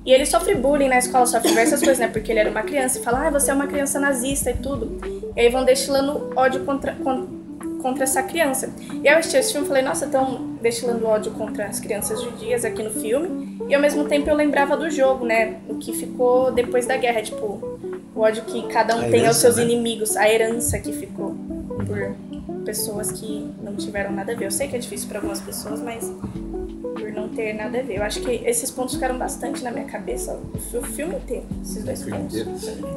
S2: e ele sofre bullying na escola, sofre diversas coisas, né, porque ele era uma criança e fala, você é uma criança nazista e tudo. E aí vão destilando ódio contra essa criança. E eu assisti esse filme e falei, nossa, estão destilando ódio contra as crianças judias aqui no filme. E ao mesmo tempo eu lembrava do jogo, né? O que ficou depois da guerra, tipo, o ódio que cada um tem aos seus inimigos, a herança que ficou por pessoas que não tiveram nada a ver. Eu sei que é difícil para algumas pessoas, mas por não ter nada a ver. Eu acho que esses pontos ficaram bastante na minha cabeça o filme inteiro, esses dois pontos.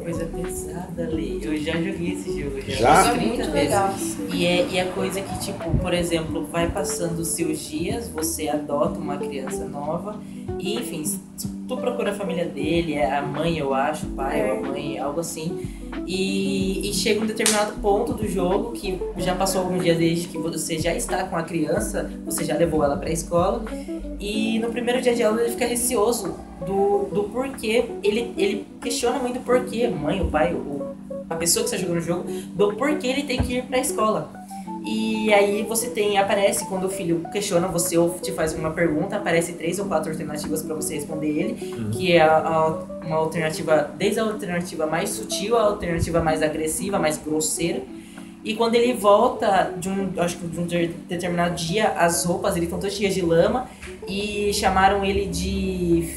S6: Coisa pesada, Lê. Eu já joguei esse jogo.
S1: Já?
S5: É muito legal.
S6: E é coisa que, tipo, por exemplo, vai passando os seus dias, você adota uma criança nova e, enfim, tu procura a família dele, a mãe, eu acho, o pai ou a mãe, algo assim. E chega um determinado ponto do jogo que já passou alguns dias desde que você já está com a criança, você já levou ela para a escola e no primeiro dia de aula ele fica receoso do porquê, ele questiona muito o porquê, a mãe, o pai, a pessoa que está jogando o jogo, do porquê ele tem que ir para a escola. E aí aparece, quando o filho questiona você ou te faz uma pergunta, aparece 3 ou 4 alternativas para você responder ele, que é uma alternativa, desde a alternativa mais sutil, a alternativa mais agressiva, mais grosseira. E quando ele volta de um determinado dia, as roupas, ele estão todas cheias de lama e chamaram ele de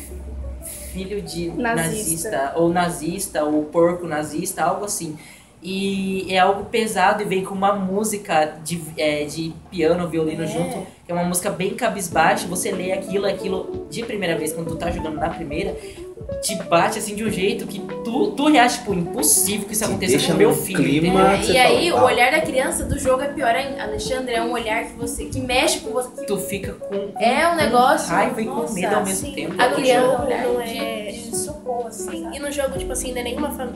S6: filho de nazista, ou nazista, ou porco nazista, algo assim. E é algo pesado e vem com uma música de piano, violino junto, que é uma música bem cabisbaixa. Você lê aquilo de primeira vez, quando tu tá jogando na primeira, te bate assim de um jeito que tu reage, tipo, impossível que isso aconteça com o meu filho.
S5: E aí, o olhar da criança do jogo é pior ainda. Alexandre, é um olhar que mexe com você.
S6: Tu fica com
S5: um negócio,
S6: raiva e com medo ao mesmo tempo.
S8: A criança não é de socorro, assim. E no jogo, tipo assim,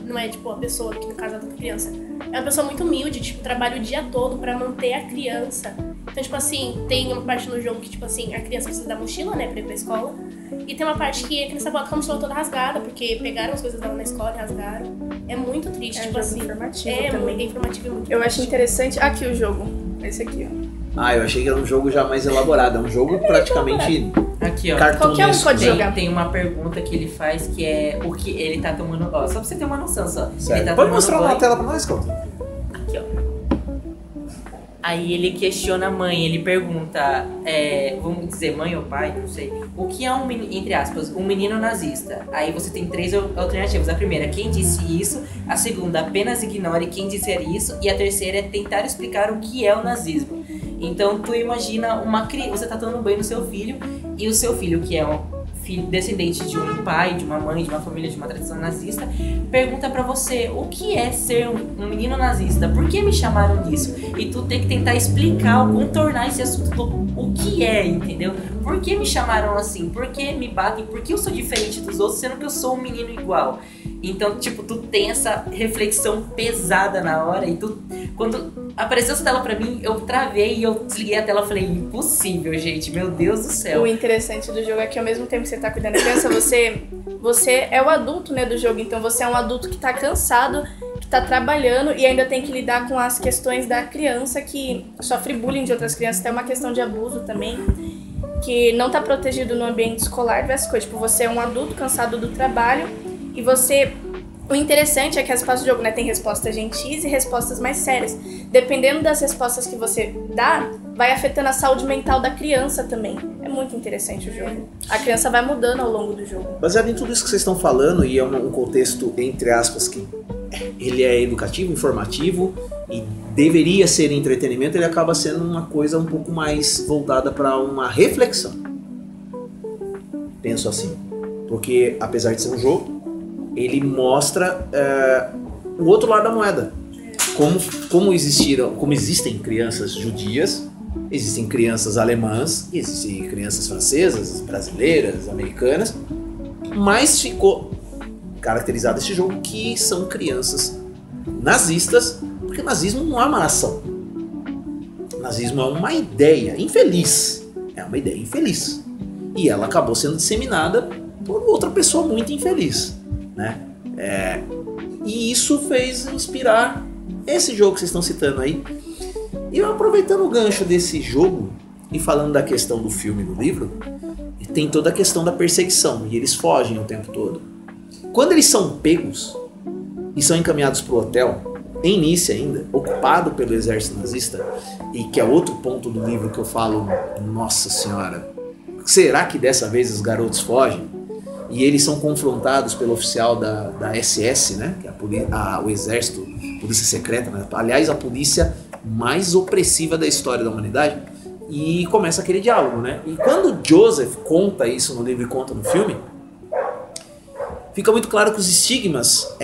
S8: não é tipo a pessoa, que no caso é a criança, é uma pessoa muito humilde, tipo, trabalha o dia todo pra manter a criança. Então, tipo assim, tem uma parte no jogo que, tipo assim, a criança precisa da mochila, né, pra ir pra escola. E tem uma parte que a criança volta com a mochila toda rasgada, porque pegaram as coisas dela na escola e rasgaram. É muito triste, tipo assim.
S2: Informativo
S8: também. É informativo e muito
S2: Eu acho interessante. Aqui o jogo. Esse aqui, ó.
S1: Eu achei que era um jogo já mais elaborado. É um jogo praticamente
S6: aqui, ó.
S2: Qualquer um pode jogar.
S6: Tem uma pergunta que ele faz que é o que ele tá tomando. Ó, só pra você ter uma noção só.
S1: Ele
S6: tá
S1: pode mostrar na tela pra nós, Couto?
S6: Aqui, ó. Aí ele questiona a mãe, ele pergunta, vamos dizer, mãe ou pai, não sei, o que é um menino, entre aspas, um menino nazista? Aí você tem 3 alternativas. A primeira, quem disse isso? A segunda, apenas ignore quem disser isso. E a terceira é tentar explicar o que é o nazismo. Então tu imagina uma criança, você tá tomando banho no seu filho, e o seu filho, que é um filho descendente de um pai, de uma mãe, de uma família, de uma tradição nazista, pergunta pra você o que é ser um menino nazista, por que me chamaram disso? E tu tem que tentar explicar, contornar esse assunto do o que é, entendeu? Por que me chamaram assim? Por que me batem? Por que eu sou diferente dos outros, sendo que eu sou um menino igual? Então, tipo, tu tem essa reflexão pesada na hora e tu, quando apareceu essa tela pra mim, eu travei e eu desliguei a tela e falei, impossível, gente, meu Deus do céu.
S2: O interessante do jogo é que ao mesmo tempo que você tá cuidando da criança, você é o adulto, né, do jogo, então você é um adulto que tá cansado, que tá trabalhando e ainda tem que lidar com as questões da criança que sofre bullying de outras crianças, tem uma questão de abuso também, que não tá protegido no ambiente escolar, diversas coisas, tipo, você é um adulto cansado do trabalho e você... O interessante é que as respostas do jogo, né, tem respostas gentis e respostas mais sérias. Dependendo das respostas que você dá, vai afetando a saúde mental da criança também. É muito interessante o jogo. A criança vai mudando ao longo do jogo.
S1: Baseado em tudo isso que vocês estão falando, e é um contexto, entre aspas, que ele é educativo, informativo e deveria ser entretenimento, ele acaba sendo uma coisa um pouco mais voltada para uma reflexão. Penso assim. Porque, apesar de ser um jogo, ele mostra o outro lado da moeda. Como existem crianças judias, existem crianças alemãs, existem crianças francesas, brasileiras, americanas, mas ficou caracterizado esse jogo que são crianças nazistas, porque nazismo não é uma nação. Nazismo é uma ideia infeliz. É uma ideia infeliz. E ela acabou sendo disseminada por outra pessoa muito infeliz. Né? E isso fez inspirar esse jogo que vocês estão citando aí. E eu, aproveitando o gancho desse jogo e falando da questão do filme e do livro, tem toda a questão da perseguição e eles fogem o tempo todo. Quando eles são pegos e são encaminhados para o hotel, em Nice ainda, ocupado pelo exército nazista, e que é outro ponto do livro que eu falo, nossa senhora, será que dessa vez os garotos fogem? E eles são confrontados pelo oficial da SS, né? Que é o exército, polícia secreta, né? Aliás, a polícia mais opressiva da história da humanidade. E começa aquele diálogo, né? E quando Joseph conta isso no livro e conta no filme, fica muito claro que os estigmas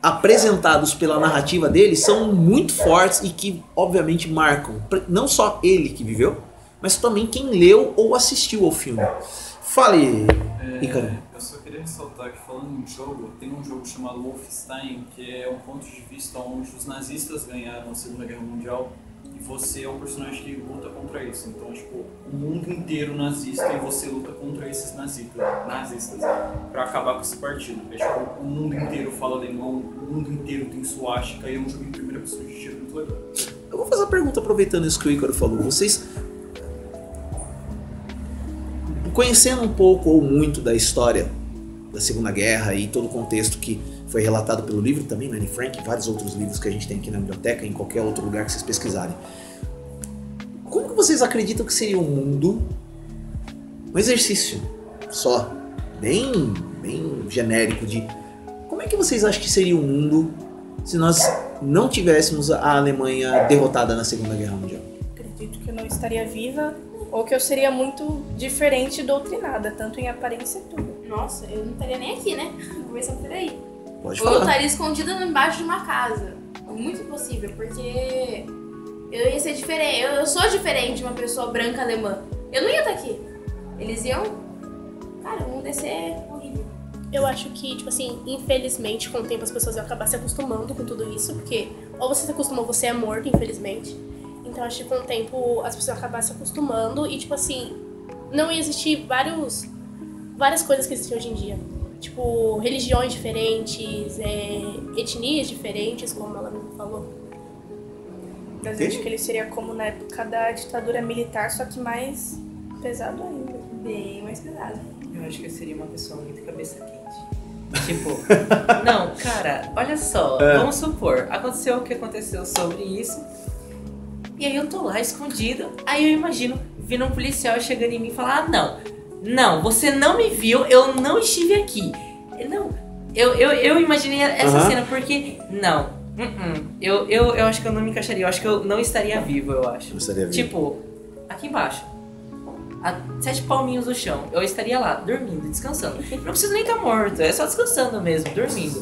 S1: apresentados pela narrativa dele são muito fortes e que, obviamente, marcam não só ele que viveu, mas também quem leu ou assistiu ao filme. Fale, Ícaro.
S7: Eu só queria ressaltar que, falando em jogo, tem um jogo chamado Wolfenstein, que é um ponto de vista onde os nazistas ganharam a Segunda Guerra Mundial e você é o personagem que luta contra isso. Então, tipo, o mundo inteiro nazista e você luta contra esses nazistas pra acabar com esse partido. É, tipo, o mundo inteiro fala alemão, o mundo inteiro tem suástica e é um jogo em primeira pessoa de tiro muito legal.
S1: Eu vou fazer uma pergunta aproveitando isso que o Ícaro falou. Vocês... Conhecendo um pouco ou muito da história da Segunda Guerra e todo o contexto que foi relatado pelo livro também, Anne Frank e vários outros livros que a gente tem aqui na biblioteca, em qualquer outro lugar que vocês pesquisarem. Como que vocês acreditam que seria um mundo, um exercício só, bem genérico de como é que vocês acham que seria o mundo se nós não tivéssemos a Alemanha derrotada na Segunda Guerra Mundial?
S2: Acredito que eu não estaria viva ou que eu seria muito diferente e doutrinada, tanto em aparência e tudo.
S5: Nossa, eu não estaria nem aqui, né? Começando por aí.
S1: Pode
S5: Ou eu
S1: falar.
S5: estaria escondida embaixo de uma casa. Muito impossível, porque eu ia ser diferente. Eu sou diferente de uma pessoa branca alemã. Eu não ia estar aqui. Eles iam... Cara, o mundo ia ser horrível.
S8: Eu acho que, tipo assim, infelizmente, com o tempo as pessoas vão acabar se acostumando com tudo isso, porque ou você se acostuma ou você é morto, infelizmente. Então acho que com o tempo as pessoas vão acabar se acostumando e, tipo assim, não ia existir várias coisas que existem hoje em dia. Tipo, religiões diferentes, etnias diferentes, como ela me falou.
S2: Mas eu acho que ele seria como na época da ditadura militar, só que mais pesado ainda.
S5: Bem mais pesado.
S6: Eu acho que eu seria uma pessoa muito cabeça quente. Tipo, não, cara, olha só, vamos supor, aconteceu o que aconteceu sobre isso, e aí eu tô lá escondido, aí eu imagino vindo um policial chegando em mim e falar, não, você não me viu, eu não estive aqui. Não, eu imaginei essa cena porque, eu acho que eu não me encaixaria, eu acho que eu não estaria vivo, eu acho.
S1: Não estaria vivo.
S6: Tipo, aqui embaixo. A 7 palminhos no chão, eu estaria lá, dormindo, descansando. Não preciso nem estar morto, é só descansando mesmo, dormindo.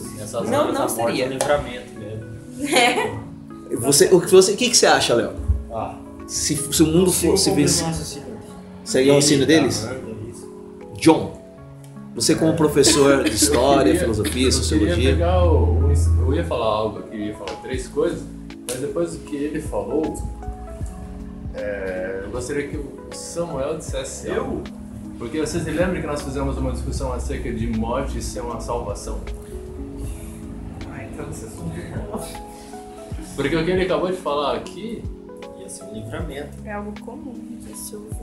S6: Não estaria.
S4: Livramento mesmo.
S1: O que você acha, Léo? Se o mundo fosse vencer, seria o auxílio deles? John, você como professor de história, filosofia, sociologia...
S3: Eu ia falar algo aqui, ia falar 3 coisas, mas depois do que ele falou, eu gostaria que o Samuel dissesse algo. Porque vocês se lembram que nós fizemos uma discussão acerca de morte ser uma salvação?
S7: Então esse assunto
S3: Porque o que ele acabou de falar aqui...
S4: Ia ser um livramento.
S2: É algo comum de se ouvir.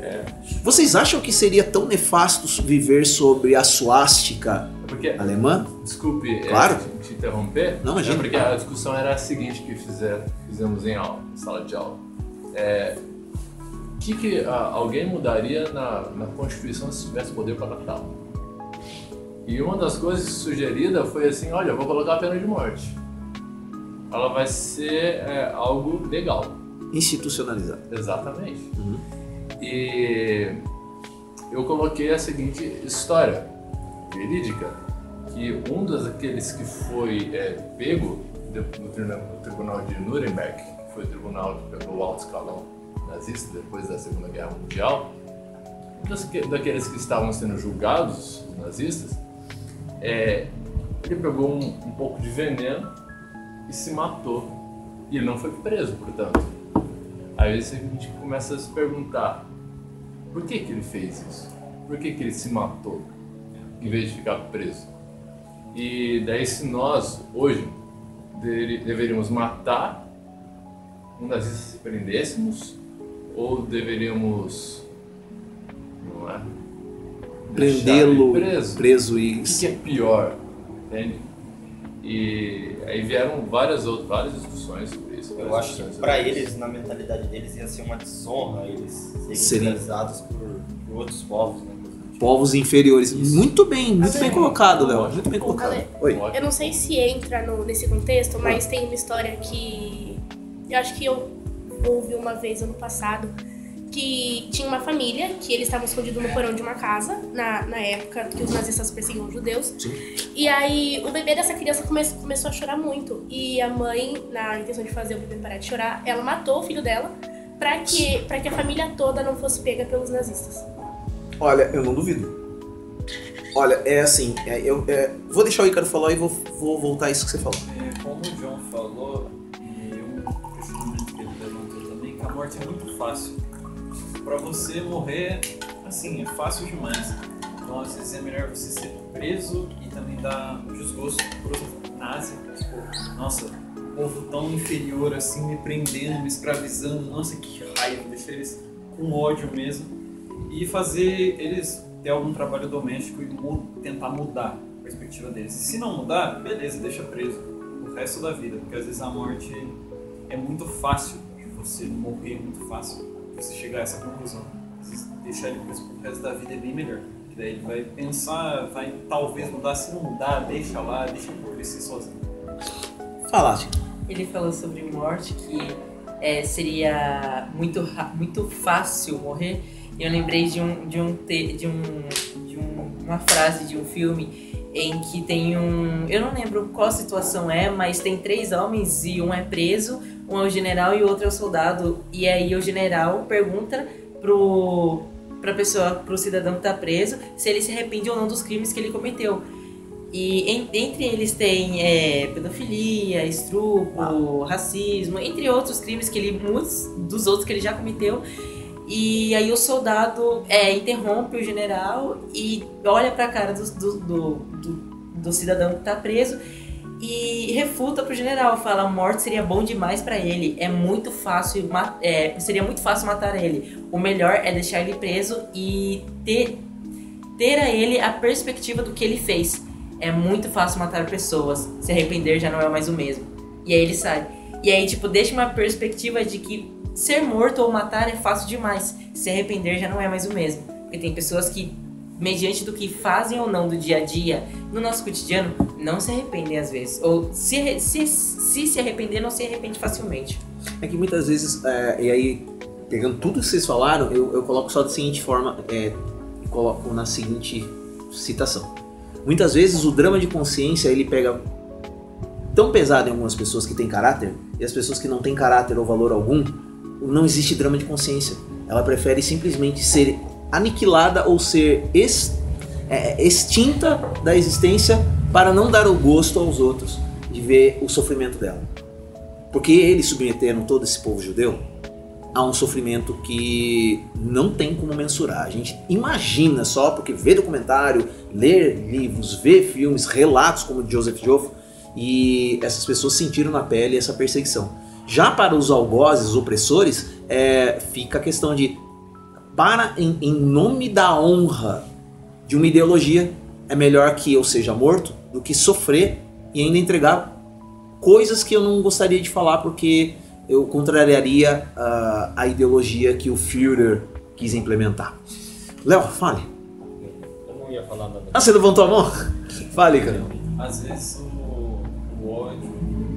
S1: Vocês acham que seria tão nefasto viver sobre a suástica alemã?
S3: Desculpe
S1: Claro.
S3: Te interromper.
S1: Não, imagina.
S3: Porque a discussão era a seguinte que fizemos em aula, sala de aula. O que alguém mudaria na Constituição se tivesse poder para adaptá-la? E uma das coisas sugeridas foi assim, olha, eu vou colocar a pena de morte. Ela vai ser algo legal.
S1: Institucionalizado.
S3: Exatamente. E eu coloquei a seguinte história verídica, que um daqueles que foi pego no tribunal de Nuremberg, que foi o tribunal que pegou o alto escalão nazista depois da Segunda Guerra Mundial, um daqueles que estavam sendo julgados, os nazistas, ele pegou um pouco de veneno e se matou. E ele não foi preso, portanto. Aí a gente começa a se perguntar, por que ele fez isso? Por que ele se matou, em vez de ficar preso? E daí se nós, hoje, deveríamos matar um nazista se prendêssemos, ou deveríamos, não é?
S1: Prendê-lo preso e...
S3: O que é pior, entende? E aí vieram várias discussões sobre isso.
S4: Eu acho que para eles, na mentalidade deles, ia ser uma desonra eles serem realizados por outros povos, né?
S1: Povos inferiores. Isso. Muito bem colocado, Léo. Muito bem colocado.
S8: Oi. Eu não sei se entra nesse contexto, mas tem uma história que eu acho que eu ouvi uma vez ano passado, que tinha uma família que eles estavam escondidos no porão de uma casa, na época que os nazistas perseguiam os judeus.
S1: Sim.
S8: E aí o bebê dessa criança começou a chorar muito. E a mãe, na intenção de fazer o bebê parar de chorar, ela matou o filho dela pra que a família toda não fosse pega pelos nazistas.
S1: Olha, eu não duvido. Olha, é assim, vou deixar o Ícaro falar e vou voltar a isso que você falou.
S7: Como o John falou, e um questionamento que ele levantou também, que a morte é muito fácil. Pra você morrer, assim, é fácil demais. Então, às vezes é melhor você ser preso e também dar um desgosto pro nazi. Tipo, nossa, povo tão inferior assim, me prendendo, me escravizando, nossa, que raiva, deixar eles com ódio mesmo. E fazer eles ter algum trabalho doméstico e tentar mudar a perspectiva deles. E se não mudar, beleza, deixa preso o resto da vida, porque às vezes a morte é muito fácil de você morrer, muito fácil de você chegar a essa conclusão. Às vezes deixar ele preso pro resto da vida é bem melhor. Daí ele vai pensar, vai talvez mudar, se não mudar, deixa lá, deixa por crescer sozinho.
S1: Falaste.
S6: Ele falou sobre morte, que seria muito fácil morrer. E eu lembrei de uma frase de um filme em que tem eu não lembro qual situação mas tem 3 homens e um é preso, um é o general e o outro é o soldado. E aí o general pergunta pro cidadão que tá preso se ele se arrepende ou não dos crimes que ele cometeu. E entre eles tem pedofilia, estupro, racismo, entre outros crimes muitos dos outros que ele já cometeu. E aí o soldado interrompe o general e olha pra cara do cidadão que tá preso e refuta pro general, fala: a morte seria bom demais pra ele, seria muito fácil matar ele, o melhor é deixar ele preso e ter a ele a perspectiva do que ele fez. É muito fácil matar pessoas, se arrepender já não é mais o mesmo. E aí ele sai. E aí deixa uma perspectiva de que ser morto ou matar é fácil demais, se arrepender já não é mais o mesmo. Porque tem pessoas que, mediante do que fazem ou não do dia a dia, no nosso cotidiano, não se arrependem às vezes. Ou se arrepender, não se arrepende facilmente.
S1: É que muitas vezes, e aí, pegando tudo que vocês falaram, eu coloco só da seguinte forma, coloco na seguinte citação. Muitas vezes o drama de consciência, ele pega tão pesado em algumas pessoas que têm caráter, e as pessoas que não têm caráter ou valor algum, não existe drama de consciência. Ela prefere simplesmente ser aniquilada ou ser extinta da existência para não dar o gosto aos outros de ver o sofrimento dela. Porque eles submeteram todo esse povo judeu a um sofrimento que não tem como mensurar. A gente imagina só, porque vê documentário, lê livros, vê filmes, relatos como o de Joseph Joffre, e essas pessoas sentiram na pele essa perseguição. Já para os algozes, os opressores, fica a questão de, em nome da honra de uma ideologia, é melhor que eu seja morto do que sofrer e ainda entregar coisas que eu não gostaria de falar, porque eu contrariaria a ideologia que o Führer quis implementar. Léo, fale.
S4: Eu não ia falar nada.
S1: Você levantou a mão? Fale, cara.
S7: Às vezes o ódio,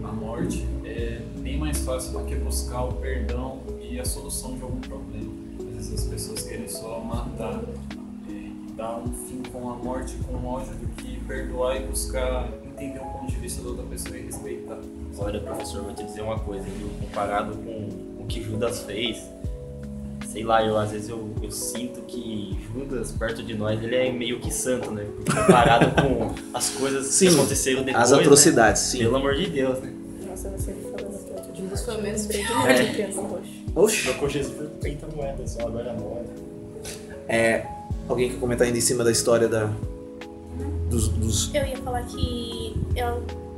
S7: a morte, é bem mais fácil do que buscar o perdão e a solução de algum problema. Às vezes as pessoas querem só matar e dar um fim com a morte, com o ódio, do que perdoar e buscar entender o ponto de vista da outra pessoa e respeitar.
S4: Olha, professor, vou te dizer uma coisa, viu? Comparado com o que Judas fez, sei lá, às vezes eu sinto que Judas, perto de nós, ele é meio que santo, né? Comparado com as coisas que aconteceram depois,
S1: as atrocidades,
S4: né?
S1: sim.
S4: Pelo amor de Deus, né?
S2: Nossa, você falando tanto de
S5: Judas foi o mesmo.
S2: de criança roxa.
S1: Oxi.
S4: Trocou Jesus por 30 moedas, só agora é moeda.
S1: Alguém quer comentar ainda em cima da história dos...
S8: Eu ia falar que...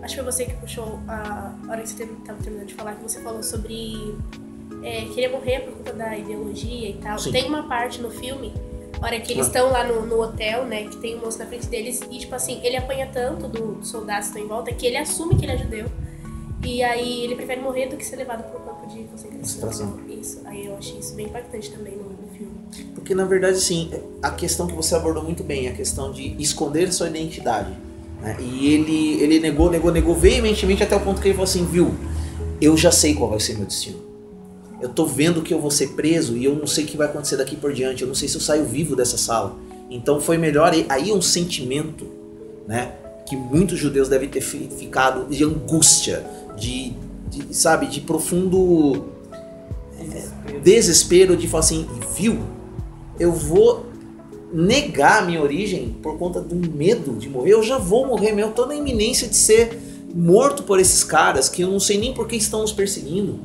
S8: Acho que foi você que puxou a hora que você estava terminando de falar, que você falou sobre querer morrer por conta da ideologia e tal.
S1: Sim.
S8: Tem uma parte no filme, a hora que eles estão lá no hotel, né, que tem um moço na frente deles, e tipo assim, ele apanha tanto dos soldados que estão em volta que ele assume que ele é judeu. E aí ele prefere morrer do que ser levado para o campo de concentração. Isso. Aí eu achei isso bem impactante também no filme.
S1: Porque na verdade, assim, a questão que você abordou muito bem, a questão de esconder sua identidade. E ele negou veementemente até o ponto que ele falou assim: viu, eu já sei qual vai ser meu destino. Eu tô vendo que eu vou ser preso e eu não sei o que vai acontecer daqui por diante. Eu não sei se eu saio vivo dessa sala. Então foi melhor. Aí um sentimento, né, que muitos judeus devem ter ficado de angústia, de profundo desespero, de falar assim: viu, eu vou negar a minha origem por conta do medo de morrer. Eu já vou morrer mesmo, eu tô na iminência de ser morto por esses caras que eu não sei nem por que estão nos perseguindo.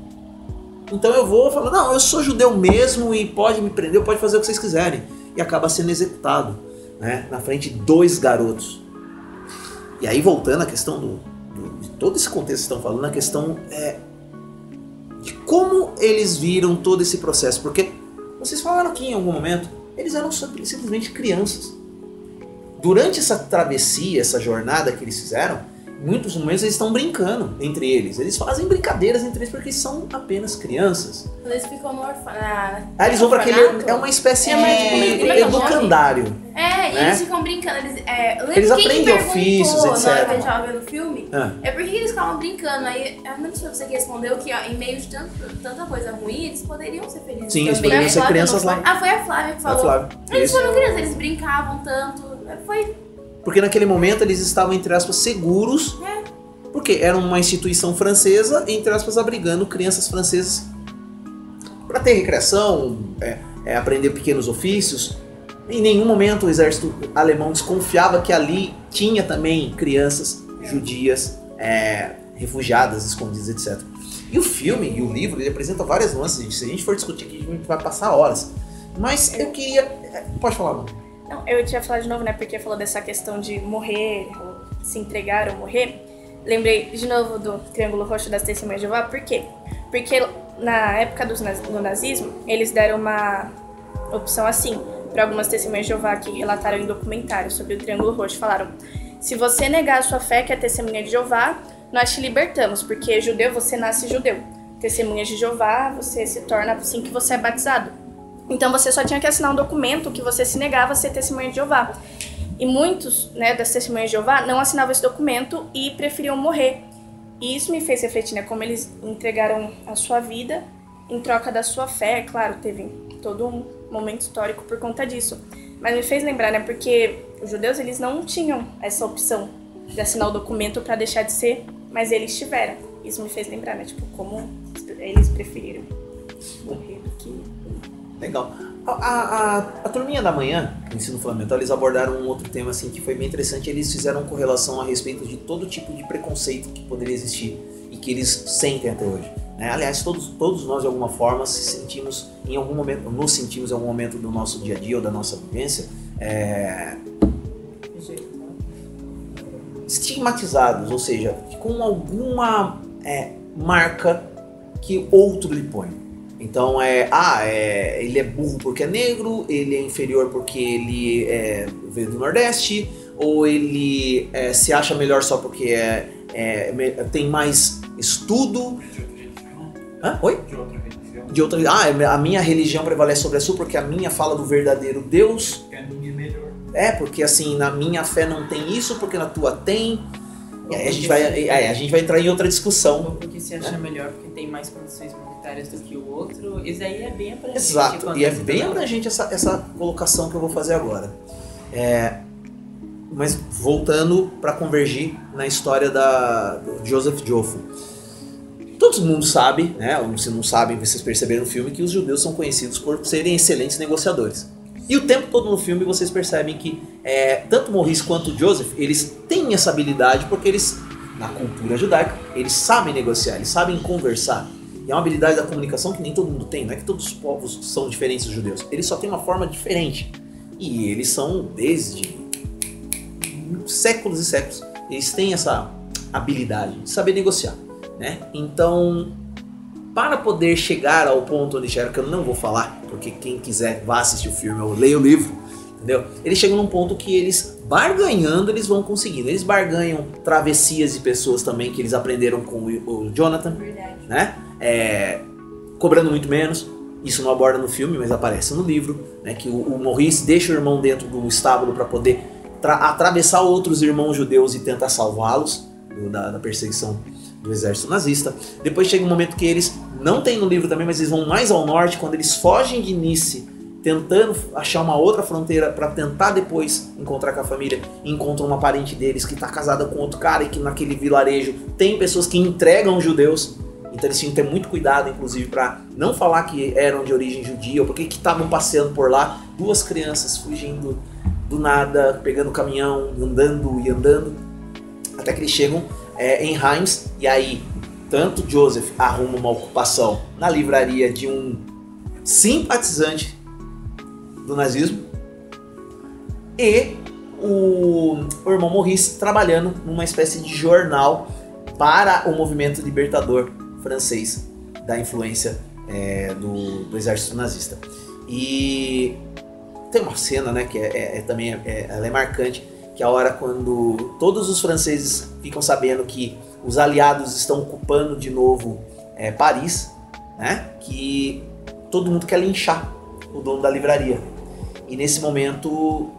S1: Então eu vou falar: não, eu sou judeu mesmo e pode me prender, pode fazer o que vocês quiserem. E acaba sendo executado, né, na frente de 2 garotos. E aí, voltando à questão de todo esse contexto que estão falando, a questão de como eles viram todo esse processo. Porque vocês falaram aqui em algum momento, eles eram simplesmente crianças. Durante essa travessia, essa jornada que eles fizeram, muitos momentos eles estão brincando entre eles. Eles fazem brincadeiras entre eles porque são apenas crianças.
S5: Eles ficam no orfanato.
S1: Eles vão pra aquele... É uma espécie de educandário.
S5: E eles ficam brincando.
S1: Eles aprendem ofícios, etc.
S5: Na hora que a gente tava vendo o filme, porque eles ficavam brincando. Aí, eu não sei se você que respondeu que, em meio de tanta coisa ruim, eles poderiam ser felizes.
S1: Sim, eles poderiam ser crianças lá.
S5: Foi a Flávia que falou. Eles foram crianças, eles brincavam tanto.
S1: Porque naquele momento eles estavam, entre aspas, seguros. Porque era uma instituição francesa, entre aspas, abrigando crianças francesas para ter recreação, aprender pequenos ofícios. Em nenhum momento o exército alemão desconfiava que ali tinha também crianças judias, refugiadas, escondidas, etc. E o filme e o livro, ele apresenta várias nuances, gente. Se a gente for discutir aqui, a gente vai passar horas. Mas eu queria... Pode falar, mano.
S2: Não, eu tinha falado de novo, né, porque falou dessa questão de morrer, ou se entregar ou morrer. Lembrei de novo do Triângulo Roxo das Testemunhas de Jeová. Por quê? Porque na época do nazismo, eles deram uma opção assim, para algumas testemunhas de Jeová que relataram em documentários sobre o Triângulo Roxo. Falaram, se você negar a sua fé, que é testemunha de Jeová, nós te libertamos, porque judeu, você nasce judeu. Testemunha de Jeová, você se torna assim que você é batizado. Então você só tinha que assinar um documento que você se negava a ser testemunha de Jeová. E muitos, das testemunhas de Jeová não assinavam esse documento e preferiam morrer. E isso me fez refletir, como eles entregaram a sua vida em troca da sua fé. Claro, teve todo um momento histórico por conta disso. Mas me fez lembrar, porque os judeus, eles não tinham essa opção de assinar o documento para deixar de ser, mas eles tiveram. Isso me fez lembrar, como eles preferiram morrer do que...
S1: Legal. A turminha da manhã, do ensino fundamental, eles abordaram um outro tema assim, que foi bem interessante. Eles fizeram correlação a respeito de todo tipo de preconceito que poderia existir e que eles sentem até hoje. Aliás, todos nós de alguma forma nos sentimos em algum momento do nosso dia a dia ou da nossa vivência estigmatizados, ou seja, com alguma marca que outro lhe põe. Então ele é burro porque é negro, ele é inferior porque ele veio do Nordeste, ou ele se acha melhor só porque tem mais estudo. Oi? De outra religião. A minha religião prevalece sobre a sua porque a minha fala do verdadeiro Deus.
S7: Porque a minha é melhor.
S1: Porque assim, na minha fé não tem isso, porque na tua tem. E aí a gente vai entrar em outra discussão.
S6: Ou porque se acha melhor porque tem mais condições monetárias do que o outro. Isso aí é bem abrangente.
S1: Exato, e é bem abrangente essa colocação que eu vou fazer agora. Mas voltando para convergir na história do Joseph Joffo. Todo mundo sabe, ou se não sabem, vocês perceberam no filme, que os judeus são conhecidos por serem excelentes negociadores. E o tempo todo no filme vocês percebem que tanto Maurice quanto Joseph, eles têm essa habilidade porque eles, na cultura judaica, eles sabem negociar, eles sabem conversar. E é uma habilidade da comunicação que nem todo mundo tem, não é que todos os povos são diferentes dos judeus. Eles só têm uma forma diferente. E eles são, desde séculos e séculos, eles têm essa habilidade de saber negociar. Então, para poder chegar ao ponto onde chegaram, que eu não vou falar, porque quem quiser vá assistir o filme ou leia o livro, entendeu? Eles chegam num ponto que eles, barganhando, eles vão conseguindo. Eles barganham travessias de pessoas também que eles aprenderam com o Jonathan, cobrando muito menos. Isso não aborda no filme, mas aparece no livro, que o Maurice deixa o irmão dentro do estábulo para poder atravessar outros irmãos judeus e tentar salvá-los da perseguição do exército nazista. Depois chega um momento que eles, não tem no livro também, mas eles vão mais ao norte, quando eles fogem de Nice, tentando achar uma outra fronteira para tentar depois encontrar com a família, e encontram uma parente deles que está casada com outro cara e que naquele vilarejo tem pessoas que entregam judeus. Então eles tinham que ter muito cuidado, inclusive, para não falar que eram de origem judia, ou porque estavam passeando por lá, duas crianças fugindo do nada, pegando caminhão, andando e andando, até que eles chegam em Reims, e aí tanto Joseph arruma uma ocupação na livraria de um simpatizante do nazismo, e o irmão Maurice trabalhando numa espécie de jornal para o movimento libertador francês da influência do exército nazista. E tem uma cena, que também ela é marcante, que é a hora quando todos os franceses ficam sabendo que os aliados estão ocupando de novo Paris, né? Que todo mundo quer linchar o dono da livraria. E nesse momento,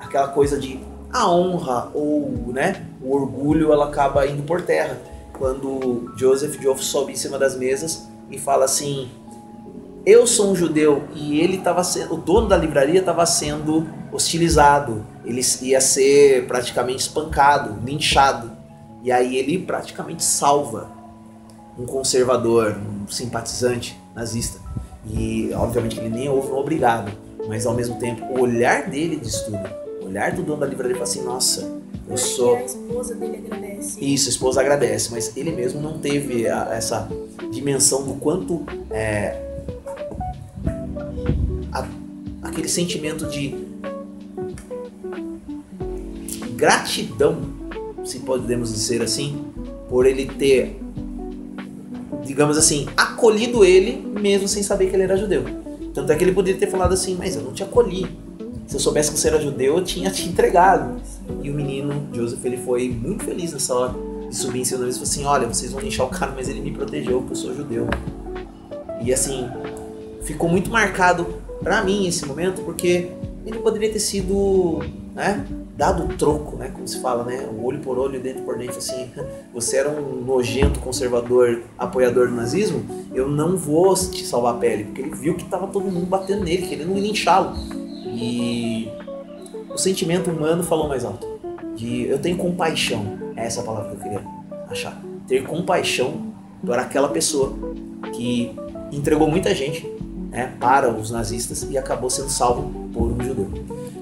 S1: aquela coisa de a honra ou, né, o orgulho, ela acaba indo por terra. Quando Joseph Joffre sobe em cima das mesas e fala assim: eu sou um judeu, e ele o dono da livraria estava sendo hostilizado, ele ia ser praticamente espancado, linchado. E aí ele praticamente salva um conservador, um simpatizante nazista. E obviamente ele nem houve um obrigado, mas ao mesmo tempo o olhar dele diz tudo. O olhar do dono da livraria fala assim: nossa, eu sou...
S8: A esposa dele agradece.
S1: Isso, a esposa agradece, mas ele mesmo não teve essa dimensão do quanto aquele sentimento de gratidão, se podemos dizer assim, por ele ter, digamos assim, acolhido ele mesmo sem saber que ele era judeu. Tanto é que ele poderia ter falado assim: mas eu não te acolhi. Se eu soubesse que você era judeu, eu tinha te entregado. E o menino, Joseph, ele foi muito feliz nessa hora de subir em cima da mesa e falou assim: olha, vocês vão linchar o cara, mas ele me protegeu porque eu sou judeu. E assim, ficou muito marcado pra mim esse momento, porque ele poderia ter sido, né, dado o troco, né, como se fala, né, o olho por olho, dente por dente, assim: você era um nojento conservador, apoiador do nazismo, eu não vou te salvar a pele, porque ele viu que tava todo mundo batendo nele, querendo linchá-lo. E o sentimento humano falou mais alto. Eu tenho compaixão, essa é a palavra que eu queria achar. Ter compaixão por aquela pessoa que entregou muita gente, né, para os nazistas e acabou sendo salvo por um judeu.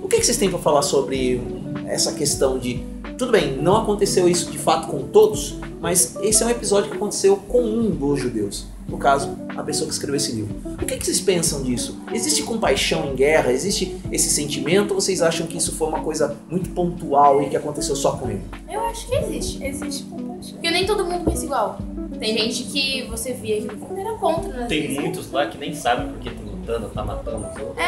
S1: O que vocês têm para falar sobre essa questão de... Tudo bem, não aconteceu isso de fato com todos, mas esse é um episódio que aconteceu com um dos judeus. No caso, a pessoa que escreveu esse livro. O que vocês pensam disso? Existe compaixão em guerra? Existe esse sentimento? Ou vocês acham que isso foi uma coisa muito pontual e que aconteceu só com ele?
S5: Eu acho que existe.
S2: Existe compaixão.
S5: Porque nem todo mundo pensa igual. Tem gente que você via que não era contra, né?
S4: Tem muitos lá que nem sabem por que estão lutando, tá matando os outros.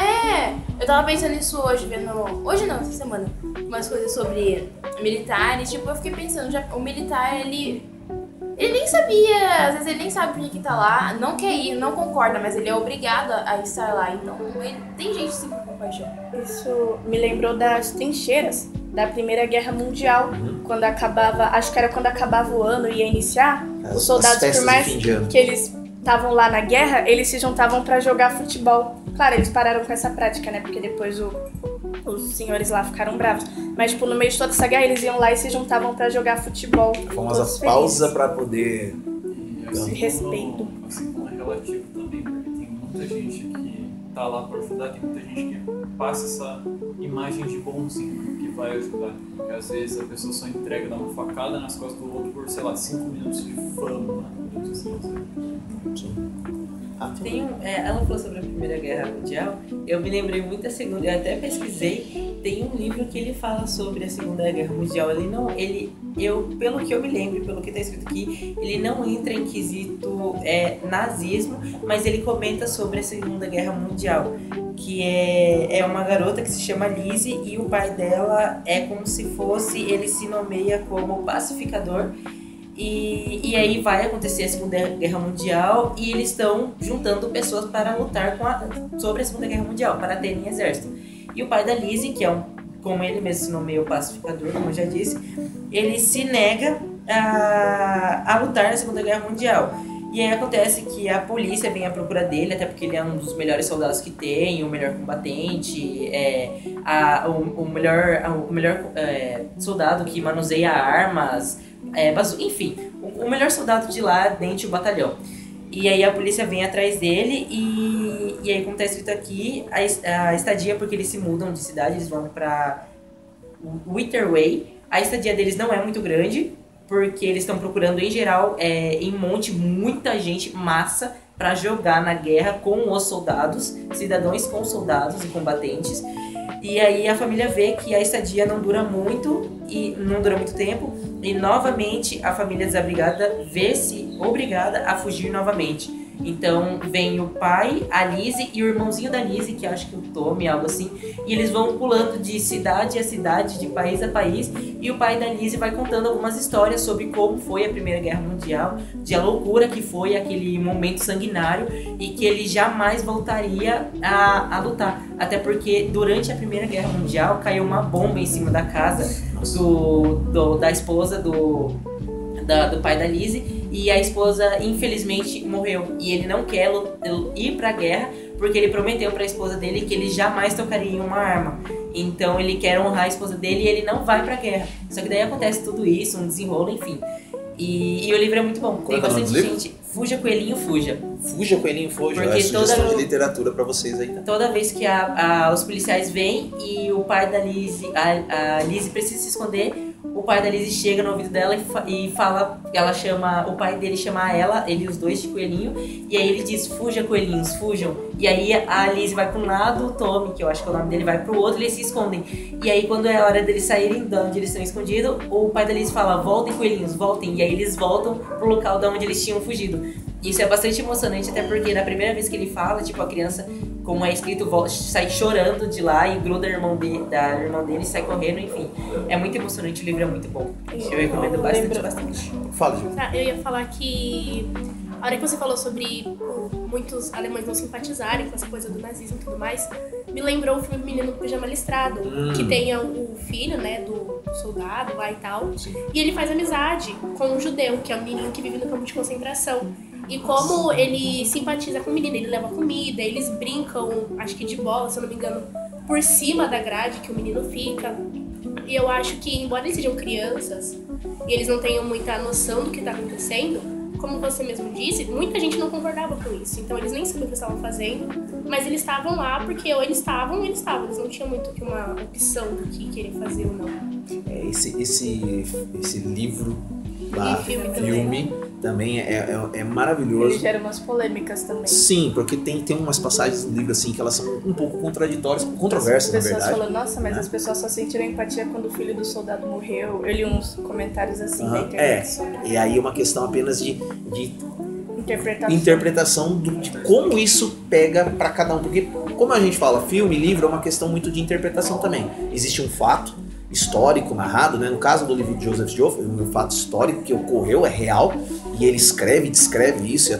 S5: Eu tava pensando nisso hoje, vendo... Hoje não, essa semana. Umas coisas sobre militares. Tipo, eu fiquei pensando, já, o militar, ele nem sabia, às vezes ele nem sabe por que tá lá, não quer ir, não concorda, mas ele é obrigado a estar lá. Então, tem gente sim com compaixão.
S2: Isso me lembrou das trincheiras da Primeira Guerra Mundial, quando acabava, acho que era quando acabava o ano e ia iniciar, os soldados, por mais que eles estavam lá na guerra, eles se juntavam pra jogar futebol. Claro, eles pararam com essa prática, né, porque depois os senhores lá ficaram bravos. Mas, tipo, no meio de toda essa guerra, eles iam lá e se juntavam pra jogar futebol.
S1: A famosa pausa pra poder...
S2: Esse respeito.
S7: Assim como é relativo também, porque tem muita gente que tá lá por ajudar, tem muita gente que passa essa imagem de bonzinho que vai ajudar. Porque às vezes a pessoa só entrega, dá uma facada nas costas do outro por, sei lá, 5 minutos de fama.
S6: Ela falou sobre a Primeira Guerra Mundial, eu me lembrei muito da Segunda, eu até pesquisei, tem um livro que ele fala sobre a Segunda Guerra Mundial, pelo que eu me lembro, pelo que está escrito aqui, ele não entra em quesito nazismo, mas ele comenta sobre a Segunda Guerra Mundial, que é uma garota que se chama Lizzie e o pai dela é como se fosse, ele se nomeia como pacificador. E aí vai acontecer a Segunda Guerra Mundial e eles estão juntando pessoas para lutar sobre a Segunda Guerra Mundial, para terem exército. E o pai da Lizzie, que é como ele mesmo se nomeia o pacificador, como eu já disse, ele se nega a lutar na Segunda Guerra Mundial. E aí acontece que a polícia vem à procura dele, até porque ele é um dos melhores soldados que tem, o melhor combatente, o melhor soldado que manuseia armas, enfim, o melhor soldado de lá dentro do batalhão. E aí a polícia vem atrás dele e aí, como está escrito aqui, a estadia, porque eles se mudam de cidade, eles vão para Witherway. A estadia deles não é muito grande, porque eles estão procurando, em geral, em monte, muita gente, massa, para jogar na guerra com os soldados, cidadãos com soldados e combatentes. E aí a família vê que a estadia não dura muito tempo, e novamente a família desabrigada vê-se obrigada a fugir novamente. Então vem o pai, a Lizzie e o irmãozinho da Lizzie, que acho que é o Tommy, algo assim, e eles vão pulando de cidade a cidade, de país a país, e o pai da Lizzie vai contando algumas histórias sobre como foi a Primeira Guerra Mundial, de a loucura que foi aquele momento sanguinário e que ele jamais voltaria a lutar. Até porque durante a Primeira Guerra Mundial caiu uma bomba em cima da casa da esposa do pai da Lizzie, e a esposa infelizmente morreu, e ele não quer ir pra guerra porque ele prometeu pra esposa dele que ele jamais tocaria em uma arma. Então ele quer honrar a esposa dele e ele não vai pra guerra. Só que daí acontece tudo isso, um desenrolo, enfim. E o livro é muito bom. Tem bastante gente. Fuja, coelhinho, fuja.
S1: Fuja, coelhinho, fuja.
S6: Porque
S1: é sugestão de literatura pra vocês aí. Tá?
S6: Toda vez que os policiais vêm e o pai da Lizzie, a Lizzie precisa se esconder, o pai da Lizzie chega no ouvido dela e fala, o pai dele chama ela, ele e os dois de coelhinho, e aí ele diz, fuja, coelhinhos, fujam. E aí a Lizzie vai para um lado, o Tommy, que eu acho que é o nome dele, vai pro outro, e eles se escondem. E aí quando é a hora deles saírem de onde eles estão escondidos, o pai da Lizzie fala, voltem, coelhinhos, voltem. E aí eles voltam pro local de onde eles tinham fugido. Isso é bastante emocionante, até porque na primeira vez que ele fala, tipo, a criança, como é escrito, sai chorando de lá e gruda da irmã dele e sai correndo, enfim. É muito emocionante, o livro é muito bom. Eu recomendo bastante.
S1: Fala, Ju.
S8: Eu ia falar que a hora que você falou sobre muitos alemães não simpatizarem com essa coisa do nazismo e tudo mais, me lembrou o filme Menino do Pijama Listrado, que tem o filho, né, do soldado lá e tal, e ele faz amizade com um judeu, que é um menino que vive no campo de concentração. E como ele simpatiza com o menino, ele leva comida, eles brincam, acho que de bola, se eu não me engano, por cima da grade que o menino fica. E eu acho que, embora eles sejam crianças e eles não tenham muita noção do que está acontecendo, como você mesmo disse, muita gente não concordava com isso. Então eles nem sabiam o que estavam fazendo, mas eles estavam lá porque ou eles estavam ou eles estavam. Eles não tinham muito que uma opção do que querer fazer ou não.
S1: Esse livro,
S8: filme
S1: também é maravilhoso.
S2: Ele gera umas polêmicas também.
S1: Sim, porque tem umas passagens no livro assim que elas são um pouco contraditórias, controversas, na verdade.
S2: As pessoas falam, nossa, mas as pessoas só sentiram empatia quando o filho do soldado morreu. Eu li uns comentários assim na internet. E
S1: aí é uma questão apenas de interpretação de como isso pega pra cada um. Porque, como a gente fala, filme, livro é uma questão muito de interpretação também. Existe um fato histórico narrado, né? No caso do livro de Joseph Joffre, um fato histórico que ocorreu, é real, e ele escreve e descreve isso.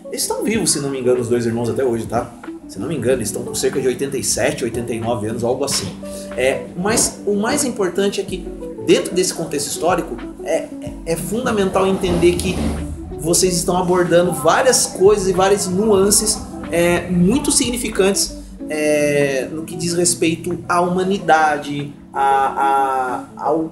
S1: Eles estão vivos, se não me engano, os dois irmãos até hoje, tá? Se não me engano, eles estão com cerca de 87, 89 anos, algo assim. Mas o mais importante é que, dentro desse contexto histórico, é fundamental entender que vocês estão abordando várias coisas e várias nuances muito significantes no que diz respeito à humanidade, ao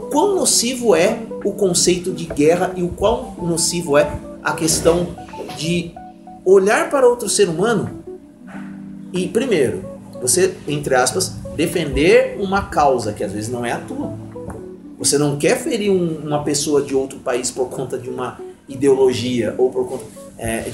S1: quão nocivo é o conceito de guerra e o quão nocivo é a questão de olhar para outro ser humano e, primeiro, você, entre aspas, defender uma causa que às vezes não é a tua. Você não quer ferir uma pessoa de outro país por conta de uma ideologia ou por conta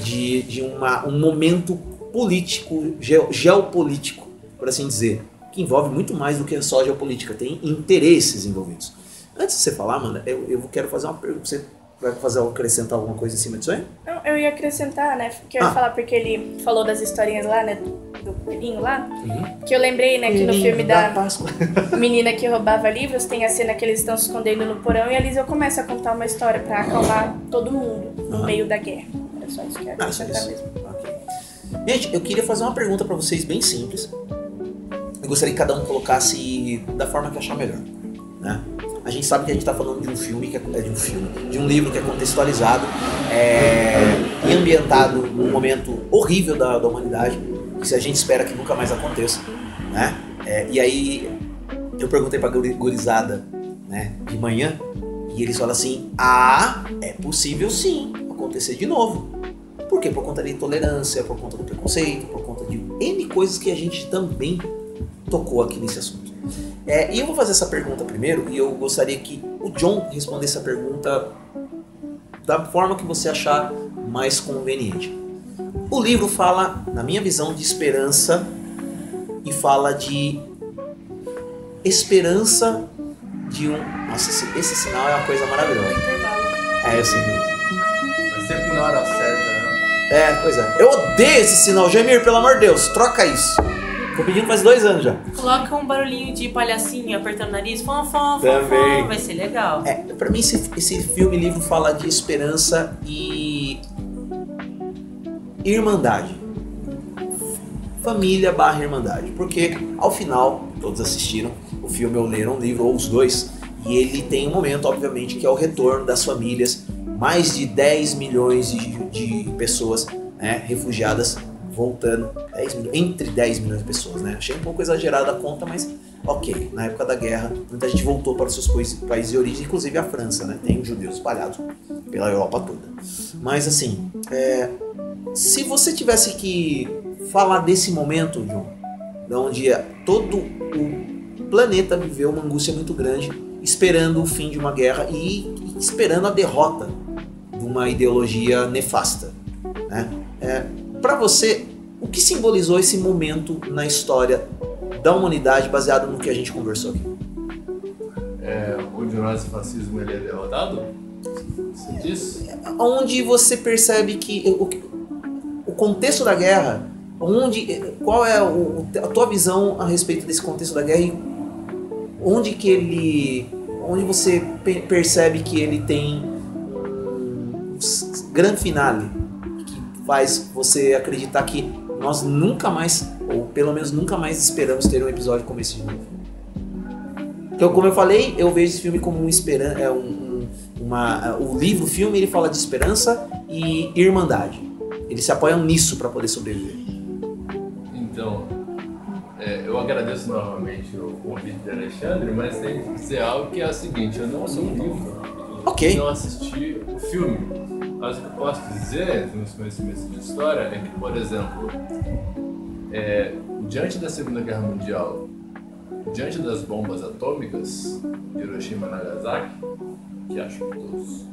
S1: de um momento político, geopolítico, por assim dizer, que envolve muito mais do que só a geopolítica, tem interesses envolvidos. Antes de você falar, Amanda, eu quero fazer uma pergunta. Você vai acrescentar alguma coisa em cima disso aí?
S2: Não, eu ia acrescentar, né? Que eu ia falar porque ele falou das historinhas lá, né? Do coelhinho lá. Que eu lembrei, né? Que no filme da menina que roubava livros, tem a cena que eles estão se escondendo no porão e a Lizzie começa a contar uma história pra acalmar todo mundo no meio da guerra. É só isso que eu ia acrescentar mesmo.
S1: Okay. Gente, eu queria fazer uma pergunta pra vocês bem simples. Eu gostaria que cada um colocasse da forma que achar melhor, né? A gente sabe que a gente está falando de um filme, de um livro que é contextualizado e ambientado num momento horrível da humanidade, que se a gente espera que nunca mais aconteça, né? E aí eu perguntei pra gurizada, né, de manhã, e eles falam assim, é possível sim acontecer de novo. Por quê? Por conta da intolerância, por conta do preconceito, por conta de N coisas que a gente também tocou aqui nesse assunto. E eu vou fazer essa pergunta primeiro, e eu gostaria que o John respondesse essa pergunta da forma que você achar mais conveniente. O livro fala, na minha visão, de esperança, e fala de esperança de um... Nossa, esse sinal é uma coisa maravilhosa. Eu sei.
S3: Faz tempo que na hora certa, né?
S1: Pois é. Eu odeio esse sinal. Jamir, pelo amor de Deus, troca isso. Tô pedindo faz 2 anos já.
S6: Coloca um barulhinho de palhacinho apertando o nariz.
S1: Também.
S6: Vai ser legal.
S1: Pra mim esse livro fala de esperança e irmandade. Família / irmandade. Porque ao final, todos assistiram o filme ou leram o livro, ou os dois, e ele tem um momento, obviamente, que é o retorno das famílias. Mais de 10 milhões de pessoas, né, refugiadas voltando. Entre 10 milhões de pessoas, né? Achei um pouco exagerada a conta, mas ok. Na época da guerra, muita gente voltou para os seus países de origem, inclusive a França, né? Tem judeus espalhados pela Europa toda. Mas assim, se você tivesse que falar desse momento, John, onde todo o planeta viveu uma angústia muito grande, esperando o fim de uma guerra e esperando a derrota de uma ideologia nefasta, né? Para você, o que simbolizou esse momento na história da humanidade baseado no que a gente conversou aqui?
S3: Onde o nazifascismo ele é derrotado? Você diz?
S1: Onde você percebe que o contexto da guerra, qual é a tua visão a respeito desse contexto da guerra e onde você percebe que ele tem um grande finale que faz você acreditar que nós nunca mais, ou pelo menos nunca mais esperamos ter um episódio como esse de novo. Então, como eu falei, eu vejo esse filme como o livro-filme ele fala de esperança e irmandade. Eles se apoiam nisso para poder sobreviver.
S3: Então, eu agradeço novamente o convite de Alexandre, mas tem que dizer algo que é o seguinte: eu não sou um livro,
S1: ok,
S3: não assisti o filme. Mas o que eu posso dizer, nos conhecimentos de história, é que, por exemplo, diante da Segunda Guerra Mundial, diante das bombas atômicas de Hiroshima e Nagasaki, que acho que todos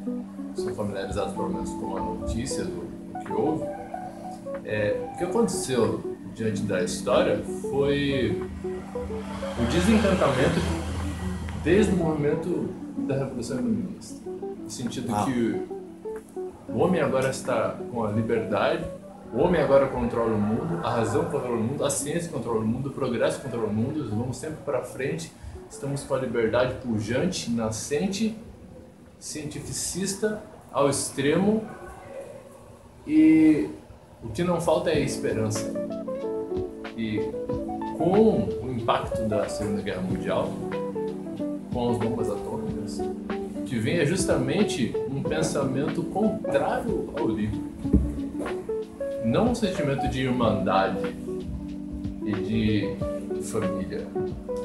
S3: são familiarizados pelo menos com a notícia do que houve, o que aconteceu diante da história foi o desencantamento desde o momento da Revolução Iluminista, no sentido que o homem agora está com a liberdade, o homem agora controla o mundo, a razão controla o mundo, a ciência controla o mundo, o progresso controla o mundo, vamos sempre para frente, estamos com a liberdade pujante, nascente, cientificista ao extremo, e o que não falta é a esperança. E com o impacto da Segunda Guerra Mundial, com as bombas atômicas, o que vem é justamente um pensamento contrário ao livro. Não um sentimento de irmandade e de família,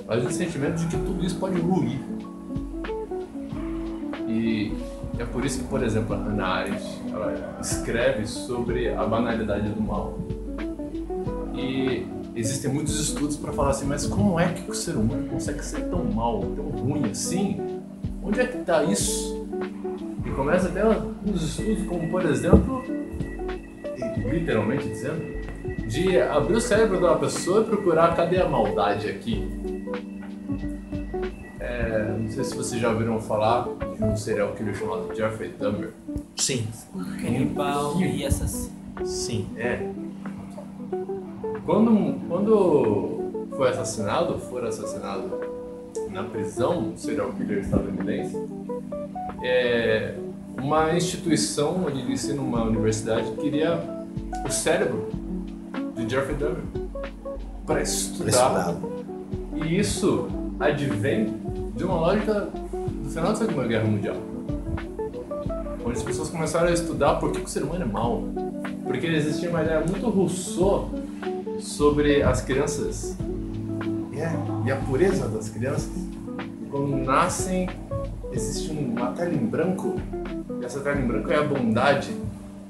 S3: mas um sentimento de que tudo isso pode ruir. E é por isso que, por exemplo, a Hannah Arendt ela escreve sobre a banalidade do mal. E existem muitos estudos para falar assim, mas como é que o ser humano consegue ser tão mal, tão ruim assim? Onde é que está isso? E começa até uns estudos como, por exemplo, literalmente dizendo, de abrir o cérebro de uma pessoa e procurar cadê a maldade aqui. Não sei se vocês já ouviram falar de um serial killer chamado Jeffrey Dahmer.
S1: Sim.
S6: Canibal e assassino.
S1: Sim.
S3: Quando foram assassinados na prisão, um serial killer estadunidense, uma instituição de ensino, uma universidade, queria o cérebro de Jeffrey Dahmer para estudar. E isso advém de uma lógica do final da Segunda Guerra Mundial, onde as pessoas começaram a estudar por que o ser humano é mau. Porque existia uma ideia muito Rousseau sobre as crianças e a pureza das crianças. Quando nascem, existe uma tela em branco, e essa tela em branco é a bondade.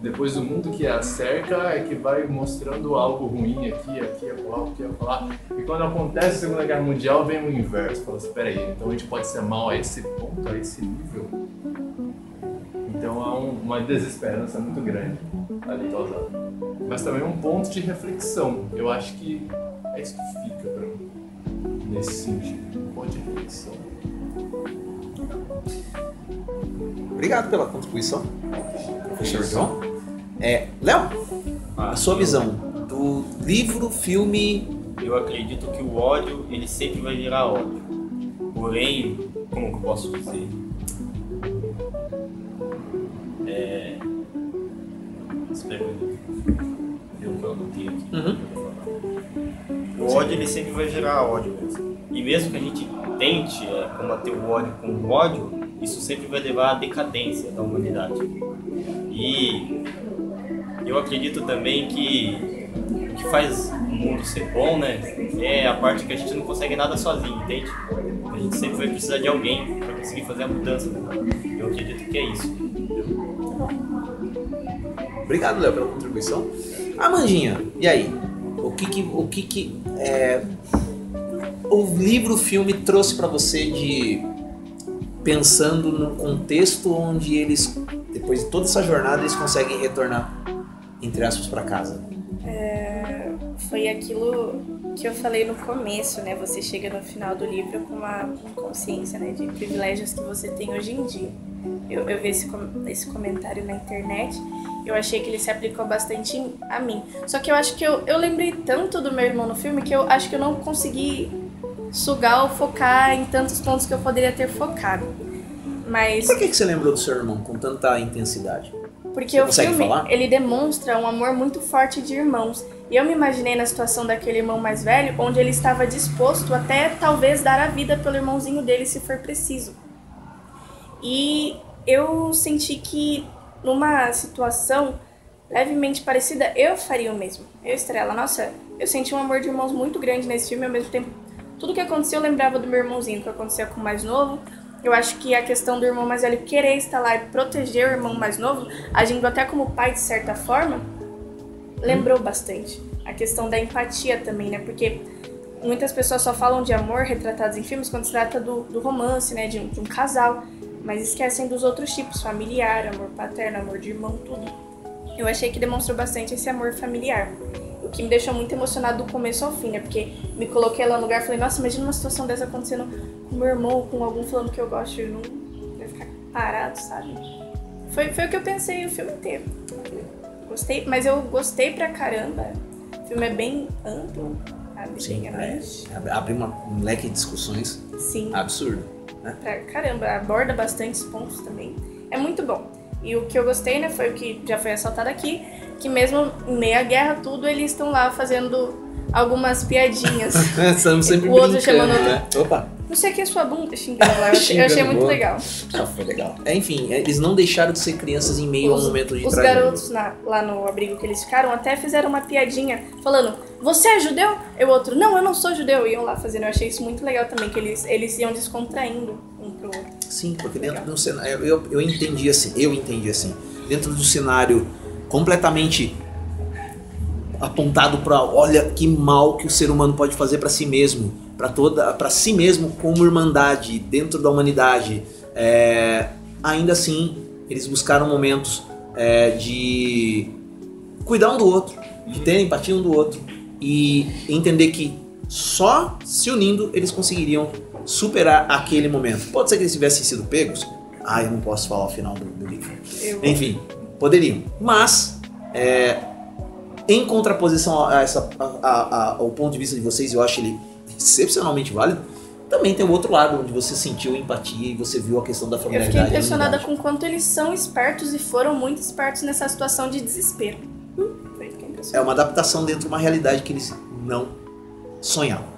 S3: Depois o mundo que a cerca é que vai mostrando algo ruim aqui, acolá. E quando acontece a Segunda Guerra Mundial, vem o inverso. Fala assim, peraí, então a gente pode ser mal a esse ponto, a esse nível? Então há uma desesperança muito grande ali causada. Mas também um ponto de reflexão. Eu acho que é isso que fica pra mim, nesse sentido. Um ponto de reflexão.
S1: Obrigado pela contribuição, professor John. Léo, a sua visão do livro, filme...
S4: Eu acredito que o ódio, ele sempre vai virar ódio. Porém, como que eu posso dizer? Espera aí. Eu que eu anotei aqui. O ódio, ele sempre vai gerar ódio mesmo. E mesmo que a gente tente combater o ódio com o ódio, isso sempre vai levar à decadência da humanidade. E eu acredito também que o que faz o mundo ser bom, né, é a parte que a gente não consegue nada sozinho, entende? A gente sempre vai precisar de alguém para conseguir fazer a mudança. Eu acredito que é isso.
S1: Obrigado, Léo, pela contribuição. Amandinha, e aí? O que o livro, o filme trouxe para você de pensando num contexto onde eles, depois de toda essa jornada, eles conseguem retornar, entre aspas, para casa?
S2: Foi aquilo que eu falei no começo, né? Você chega no final do livro com uma consciência, né, de privilégios que você tem hoje em dia. Eu vi esse comentário na internet, eu achei que ele se aplicou bastante a mim. Só que eu acho que eu lembrei tanto do meu irmão no filme que eu acho que eu não consegui sugar ou focar em tantos pontos que eu poderia ter focado. Mas...
S1: Por que você lembrou do seu irmão com tanta intensidade?
S2: Porque o filme, ele demonstra um amor muito forte de irmãos. E eu me imaginei na situação daquele irmão mais velho, onde ele estava disposto até talvez dar a vida pelo irmãozinho dele se for preciso. E eu senti que numa situação levemente parecida, eu faria o mesmo. Eu, Estrela, nossa, eu senti um amor de irmãos muito grande nesse filme, ao mesmo tempo, tudo que aconteceu eu lembrava do meu irmãozinho, que acontecia com o mais novo. Eu acho que a questão do irmão mais velho querer estar lá e proteger o irmão mais novo, agindo até como pai de certa forma, lembrou bastante. A questão da empatia também, né? Porque muitas pessoas só falam de amor retratados em filmes quando se trata do romance, né? De um casal, mas esquecem dos outros tipos, familiar, amor paterno, amor de irmão, tudo. Eu achei que demonstrou bastante esse amor familiar. O que me deixou muito emocionado do começo ao fim, né? Porque me coloquei lá no lugar e falei, nossa, imagina uma situação dessa acontecendo com meu irmão, com algum falando que eu gosto, eu não ia ficar parado, sabe? Foi o que eu pensei o filme inteiro. Gostei, mas eu gostei pra caramba. O filme é bem amplo, sabe?
S1: Sim, abre um leque de discussões.
S2: Sim.
S1: Absurdo, né?
S2: Pra caramba, aborda bastantes pontos também. É muito bom. E o que eu gostei, né, foi o que já foi ressaltado aqui, que mesmo em meio à guerra, tudo, eles estão lá fazendo algumas piadinhas.
S1: Estamos sempre
S2: o outro
S1: brincando,
S2: chamando
S1: né? Opa!
S2: Não sei o que é sua bunda, xingando lá. Eu achei muito legal.
S1: Não, foi legal. Enfim, eles não deixaram de ser crianças em meio a um momento de
S2: Os
S1: tragédia.
S2: garotos lá no abrigo que eles ficaram até fizeram uma piadinha falando, você é judeu? E o outro, não, eu não sou judeu. E iam lá fazendo. Eu achei isso muito legal também, que eles iam descontraindo um pro outro.
S1: Sim, porque dentro do cenário, eu entendi assim, dentro do cenário completamente apontado para, olha que mal que o ser humano pode fazer para si mesmo, para si mesmo como irmandade dentro da humanidade, ainda assim eles buscaram momentos de cuidar um do outro, de ter empatia um do outro e entender que só se unindo eles conseguiriam superar aquele momento. Pode ser que eles tivessem sido pegos, eu não posso falar o final do livro. Enfim, poderiam, mas em contraposição ao ponto de vista de vocês, eu acho ele excepcionalmente válido. Também tem o outro lado, onde você sentiu empatia e você viu a questão da familiaridade.
S2: Eu fiquei impressionada com o quanto eles são espertos e foram muito espertos nessa situação de desespero.
S1: É uma adaptação dentro de uma realidade que eles não sonhavam.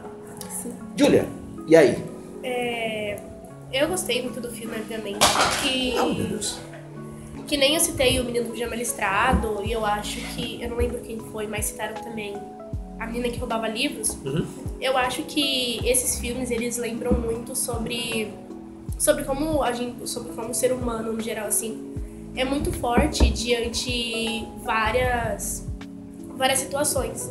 S2: Sim.
S1: Júlia, e aí?
S8: Eu gostei muito do filme, obviamente.
S1: Meu Deus.
S8: Que nem eu citei o Menino do Pijama Listrado, e eu acho que, eu não lembro quem foi, mas citaram também a menina que roubava livros.
S1: Uhum.
S8: Eu acho que esses filmes, eles lembram muito sobre como o ser humano, no geral, assim, é muito forte diante várias situações.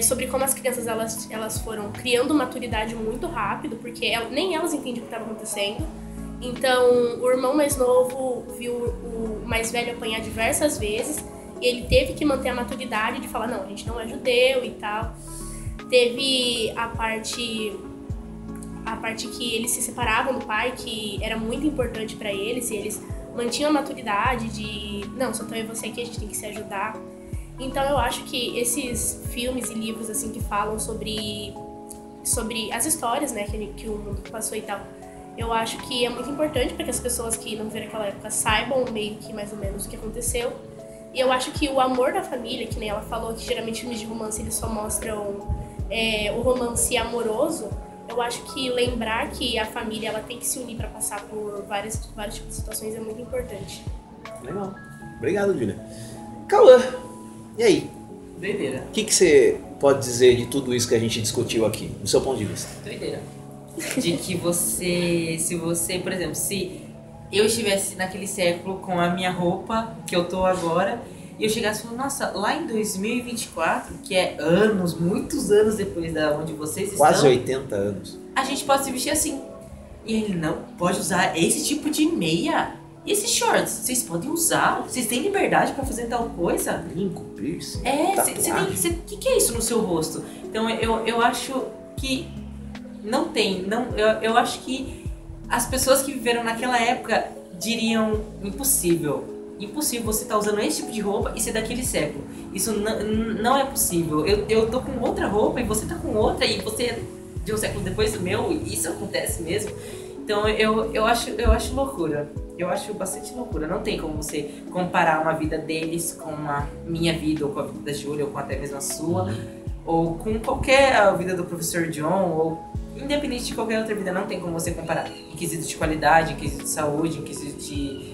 S8: Sobre como as crianças, elas foram criando maturidade muito rápido, porque nem elas entendiam o que estava acontecendo. Então, o irmão mais novo viu o mais velho apanhar diversas vezes e ele teve que manter a maturidade de falar, não, a gente não é judeu e tal. Teve a parte que eles se separavam do pai, que era muito importante para eles, e eles mantinha a maturidade de, não, só tô eu e você aqui, a gente tem que se ajudar. Então eu acho que esses filmes e livros, assim, que falam sobre as histórias, né, que o mundo passou e tal, eu acho que é muito importante para que as pessoas que não viveram aquela época saibam meio que mais ou menos o que aconteceu. E eu acho que o amor da família, que nem ela falou, que geralmente filmes de romance eles só mostram o romance amoroso, eu acho que lembrar que a família ela tem que se unir para passar por vários tipos de situações é muito importante.
S1: Legal. Obrigado, Júlia. Cauã, e aí?
S6: Doideira.
S1: O que você pode dizer de tudo isso que a gente discutiu aqui, do seu ponto de vista?
S6: Doideira. De que se você, por exemplo, se eu estivesse naquele século com a minha roupa que eu tô agora, e eu chegasse e falasse, nossa, lá em 2024, que é anos, muitos anos depois da onde vocês
S1: Quase
S6: estão...
S1: 80 anos.
S6: A gente pode se vestir assim. E ele, não, pode usar esse tipo de meia. E esses shorts, vocês podem usar? Vocês têm liberdade pra fazer tal coisa?
S1: Brinco, piercing,
S6: O que é isso no seu rosto? Então eu acho que não tem, eu acho que as pessoas que viveram naquela época diriam impossível você estar usando esse tipo de roupa e ser daquele século. Isso não é possível. Eu tô com outra roupa e você tá com outra e você é de um século depois do meu, e isso acontece mesmo. Então eu acho loucura. Eu acho bastante loucura. Não tem como você comparar uma vida deles com a minha vida, ou com a vida da Júlia, ou com até mesmo a sua, ou com a vida do professor John, ou independente de qualquer outra vida, não tem como você comparar. Em quesito de qualidade, em quesito de saúde, em quesito de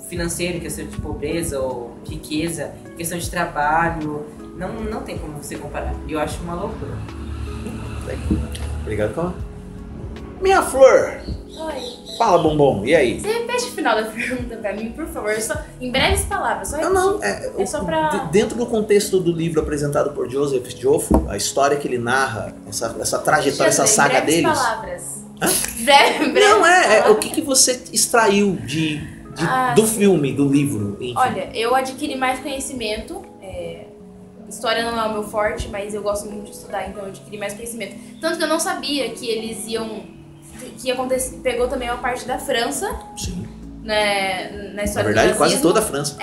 S6: financeiro, em questão de pobreza ou riqueza, em questão de trabalho, não tem como você comparar. E eu acho uma loucura.
S1: Obrigado, Cauã. Minha Flor!
S5: Oi.
S1: Fala, bombom, e aí?
S5: Você repete o final da pergunta pra mim, por favor? Só, em breves palavras, só repetir.
S1: Não,
S5: é só pra...
S1: Dentro do contexto do livro apresentado por Joseph Joffo, a história que ele narra, essa trajetória, essa saga deles...
S5: Breves palavras.
S1: Hã?
S5: Breves
S1: Não,
S5: palavras.
S1: o que você extraiu do filme, do livro, enfim.
S5: Olha, eu adquiri mais conhecimento. História não é o meu forte, mas eu gosto muito de estudar, então eu adquiri mais conhecimento. Tanto que eu não sabia que eles iam... Que acontecer, pegou também uma parte da França.
S1: Sim.
S5: Né, na história
S1: Na verdade,
S5: do
S1: quase toda a França.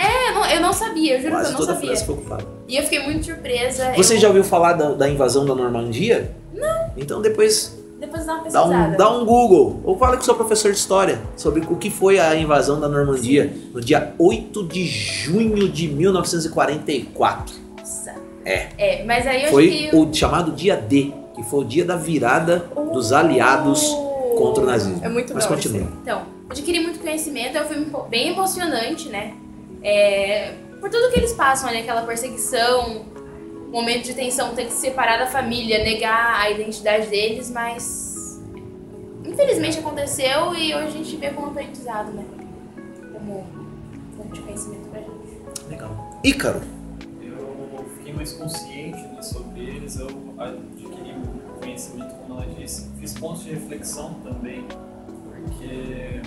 S5: Eu não sabia, eu juro
S1: Quase
S5: que eu não
S1: toda
S5: sabia.
S1: a França foi ocupada.
S5: E eu fiquei muito surpresa.
S1: Você já ouviu falar da invasão da Normandia? Não. Então depois
S5: dá uma pesquisada.
S1: dá um Google. Ou fala com o seu professor de história sobre o que foi a invasão da Normandia no dia 8 de junho de 1944.
S5: Nossa.
S1: Mas
S5: aí eu
S1: foi
S5: acho que...
S1: o chamado dia D, que foi o dia da virada dos aliados contra o nazismo.
S5: É muito
S1: Mas
S5: bom.
S1: continua.
S5: Então, eu adquiri muito conhecimento, é um filme bem emocionante, né? Por tudo que eles passam ali, aquela perseguição, momento de tensão, ter que se separar da família, negar a identidade deles, mas infelizmente aconteceu e hoje a gente vê como aprendizado, né? Como fonte de conhecimento pra gente.
S1: Legal. Ícaro.
S7: Eu fiquei mais consciente, né, sobre eles, eu adquiri conhecimento, como ela disse, fiz pontos de reflexão também, porque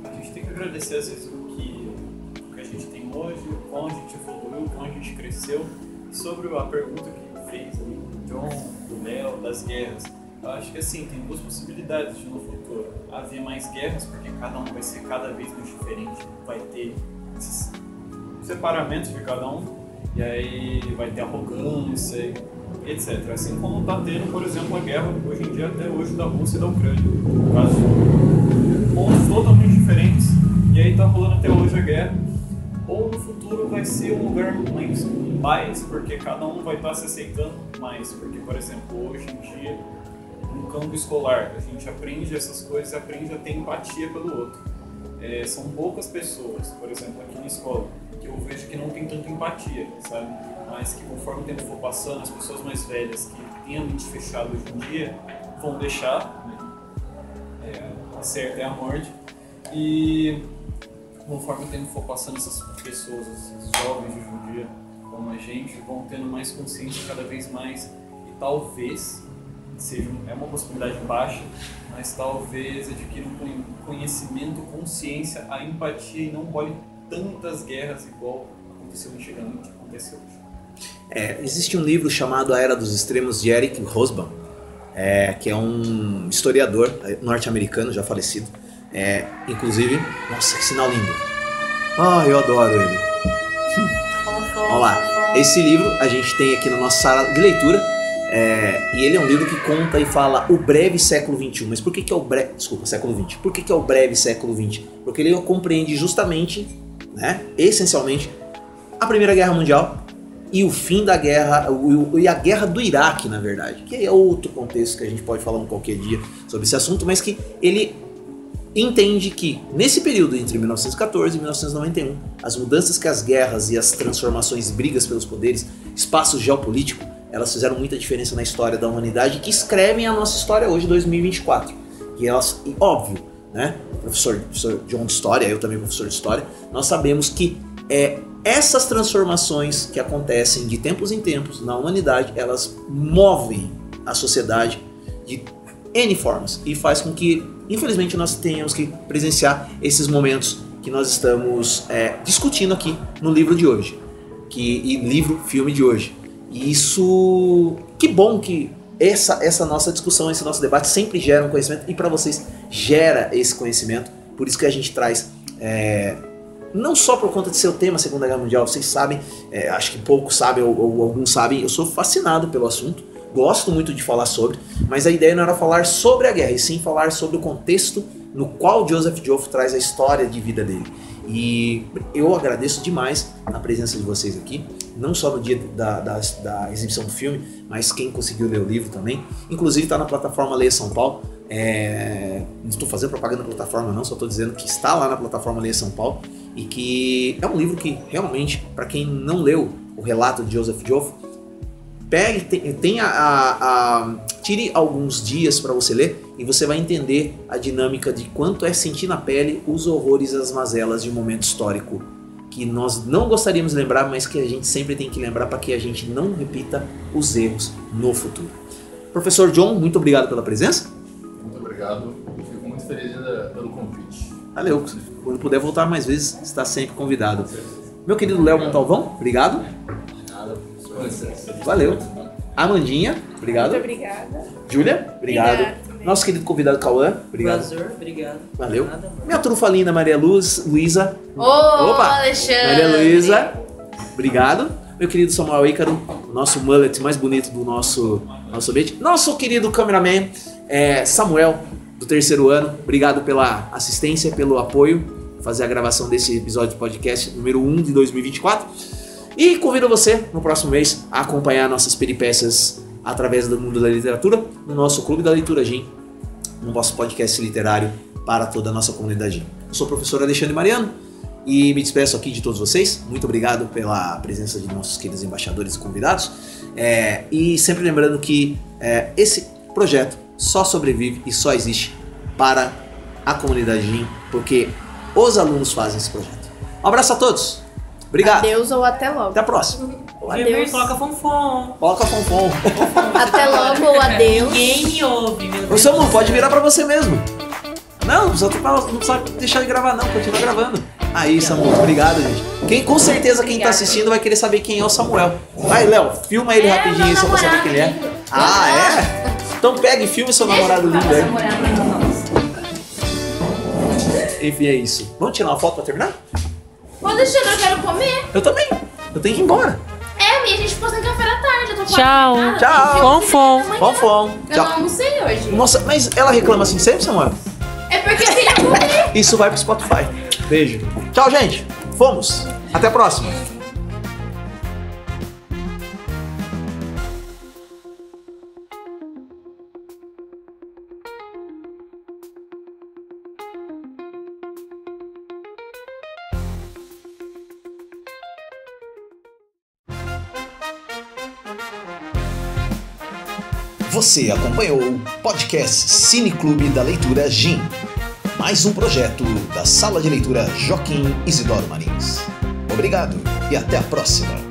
S7: a gente tem que agradecer às vezes o que a gente tem hoje, o quão a gente evoluiu, o quão a gente cresceu. Sobre a pergunta que fez ali, do John, do Léo, das guerras, eu acho que assim, tem duas possibilidades de no futuro haver mais guerras, porque cada um vai ser cada vez mais diferente, vai ter esses separamentos de cada um, e aí vai ter arrogância, etc. Assim como está tendo, por exemplo, a guerra hoje em dia, até hoje, da Rússia e da Ucrânia. No caso, pontos totalmente diferentes, e aí está rolando até hoje a guerra. Ou no futuro vai ser um lugar mais paz, porque cada um vai estar se aceitando mais. Porque, por exemplo, hoje em dia, no campo escolar, a gente aprende essas coisas, aprende a ter empatia pelo outro. São poucas pessoas, por exemplo, aqui na escola, que eu vejo que não tem tanta empatia, sabe? Mas que conforme o tempo for passando, as pessoas mais velhas que têm a mente fechada hoje em dia vão deixar, né? A certa é a morte. E conforme o tempo for passando, essas pessoas, esses jovens de hoje em dia, como a gente, vão tendo mais consciência cada vez mais, e talvez é uma possibilidade baixa, mas talvez adquiram conhecimento, consciência, a empatia e não olhe tantas guerras igual aconteceu antigamente, aconteceu hoje.
S1: Existe um livro chamado A Era dos Extremos, de Eric Hobsbawm, que é um historiador norte-americano já falecido. Inclusive, nossa, que sinal lindo. Eu adoro ele. Vamos lá. Esse livro a gente tem aqui na nossa sala de leitura. E ele é um livro que conta e fala o breve século XXI. Mas por que é o breve... Desculpa, século XX. Por que é o breve século XX? Porque ele compreende justamente, né, essencialmente, a Primeira Guerra Mundial e o fim da guerra, e a guerra do Iraque, na verdade. Que é outro contexto que a gente pode falar qualquer dia sobre esse assunto, mas que ele entende que nesse período entre 1914 e 1991, as mudanças que as guerras e as transformações, brigas pelos poderes, espaço geopolítico, elas fizeram muita diferença na história da humanidade, que escrevem a nossa história hoje, 2024. E elas, e óbvio, né, professor John de História, eu também professor de História, nós sabemos que essas transformações que acontecem de tempos em tempos na humanidade, elas movem a sociedade de N formas e faz com que, infelizmente, nós tenhamos que presenciar esses momentos que nós estamos discutindo aqui no livro de hoje, filme de hoje. E isso, que bom que essa nossa discussão, esse nosso debate sempre gera um conhecimento, e para vocês gera esse conhecimento. Por isso que a gente traz, não só por conta de ser o tema Segunda Guerra Mundial, vocês sabem, acho que poucos sabem ou alguns sabem, eu sou fascinado pelo assunto, gosto muito de falar sobre, mas a ideia não era falar sobre a guerra, e sim falar sobre o contexto no qual Joseph Joffre traz a história de vida dele. E eu agradeço demais a presença de vocês aqui, não só no dia da exibição do filme, mas quem conseguiu ler o livro também. Inclusive está na plataforma Leia São Paulo. Não estou fazendo propaganda da plataforma não, só estou dizendo que está lá na plataforma Leia São Paulo, e que é um livro que realmente, para quem não leu o relato de Joseph Joffre, tire alguns dias para você ler, e você vai entender a dinâmica de quanto é sentir na pele os horrores e as mazelas de um momento histórico que nós não gostaríamos de lembrar, mas que a gente sempre tem que lembrar para que a gente não repita os erros no futuro. Professor John, muito obrigado pela presença.
S3: Muito obrigado, fico muito feliz pelo convite.
S1: Valeu, quando puder voltar mais vezes, está sempre convidado. Meu querido Léo Montalvão, obrigado. Valeu. Amandinha, obrigado.
S2: Muito obrigada.
S1: Júlia, obrigado. Nosso querido convidado Cauã, obrigado.
S6: Professor, obrigado.
S1: Valeu.
S6: Nada,
S1: minha trufa linda Maria Luísa.
S5: Opa, Alexandre.
S1: Maria Luísa, obrigado. Meu querido Samuel Ícaro, nosso mullet mais bonito do nosso ambiente. Nosso querido cameraman Samuel, do 3º ano, obrigado pela assistência, pelo apoio, fazer a gravação desse episódio de podcast número 1 de 2024. E convido você, no próximo mês, a acompanhar nossas peripécias através do mundo da literatura, no nosso Clube da Leitura Gin, no nosso podcast literário para toda a nossa comunidade Gin. Eu sou o professor Alexandre Mariano e me despeço aqui de todos vocês. Muito obrigado pela presença de nossos queridos embaixadores e convidados. E sempre lembrando que esse projeto só sobrevive e só existe para a comunidade Gin, porque os alunos fazem esse projeto. Um abraço a todos! Obrigado.
S2: Adeus ou até logo.
S1: Até a próxima.
S6: Adeus. Coloca fonfon.
S1: Coloca fonfon.
S2: Até logo ou adeus.
S6: Ninguém me ouve, meu Deus.
S1: Você não pode virar pra você mesmo. Não precisa deixar de gravar não, continua gravando. Aí, Samuel, obrigado, gente. Com certeza quem tá assistindo vai querer saber quem é o Samuel. Vai, Léo, filma ele rapidinho aí só pra saber quem ele é. Ah, é? Então pega e filma seu namorado lindo aí. Enfim, é isso. Vamos tirar uma foto pra terminar?
S5: Pode deixar, eu quero comer.
S1: Eu também. Eu tenho que ir embora.
S5: E a gente posta em café da tarde. Eu tô
S6: Tchau.
S1: Tchau.
S6: Fonfon.
S5: Eu não almocei hoje.
S1: Nossa, mas ela reclama assim sempre, Samuel?
S5: É porque eu queria comer.
S1: Isso vai pro Spotify. Beijo. Tchau, gente. Fomos. Até a próxima. Você acompanhou o podcast Cine Clube da Leitura Gin, mais um projeto da Sala de Leitura Joaquim Isidoro Marins. Obrigado e até a próxima!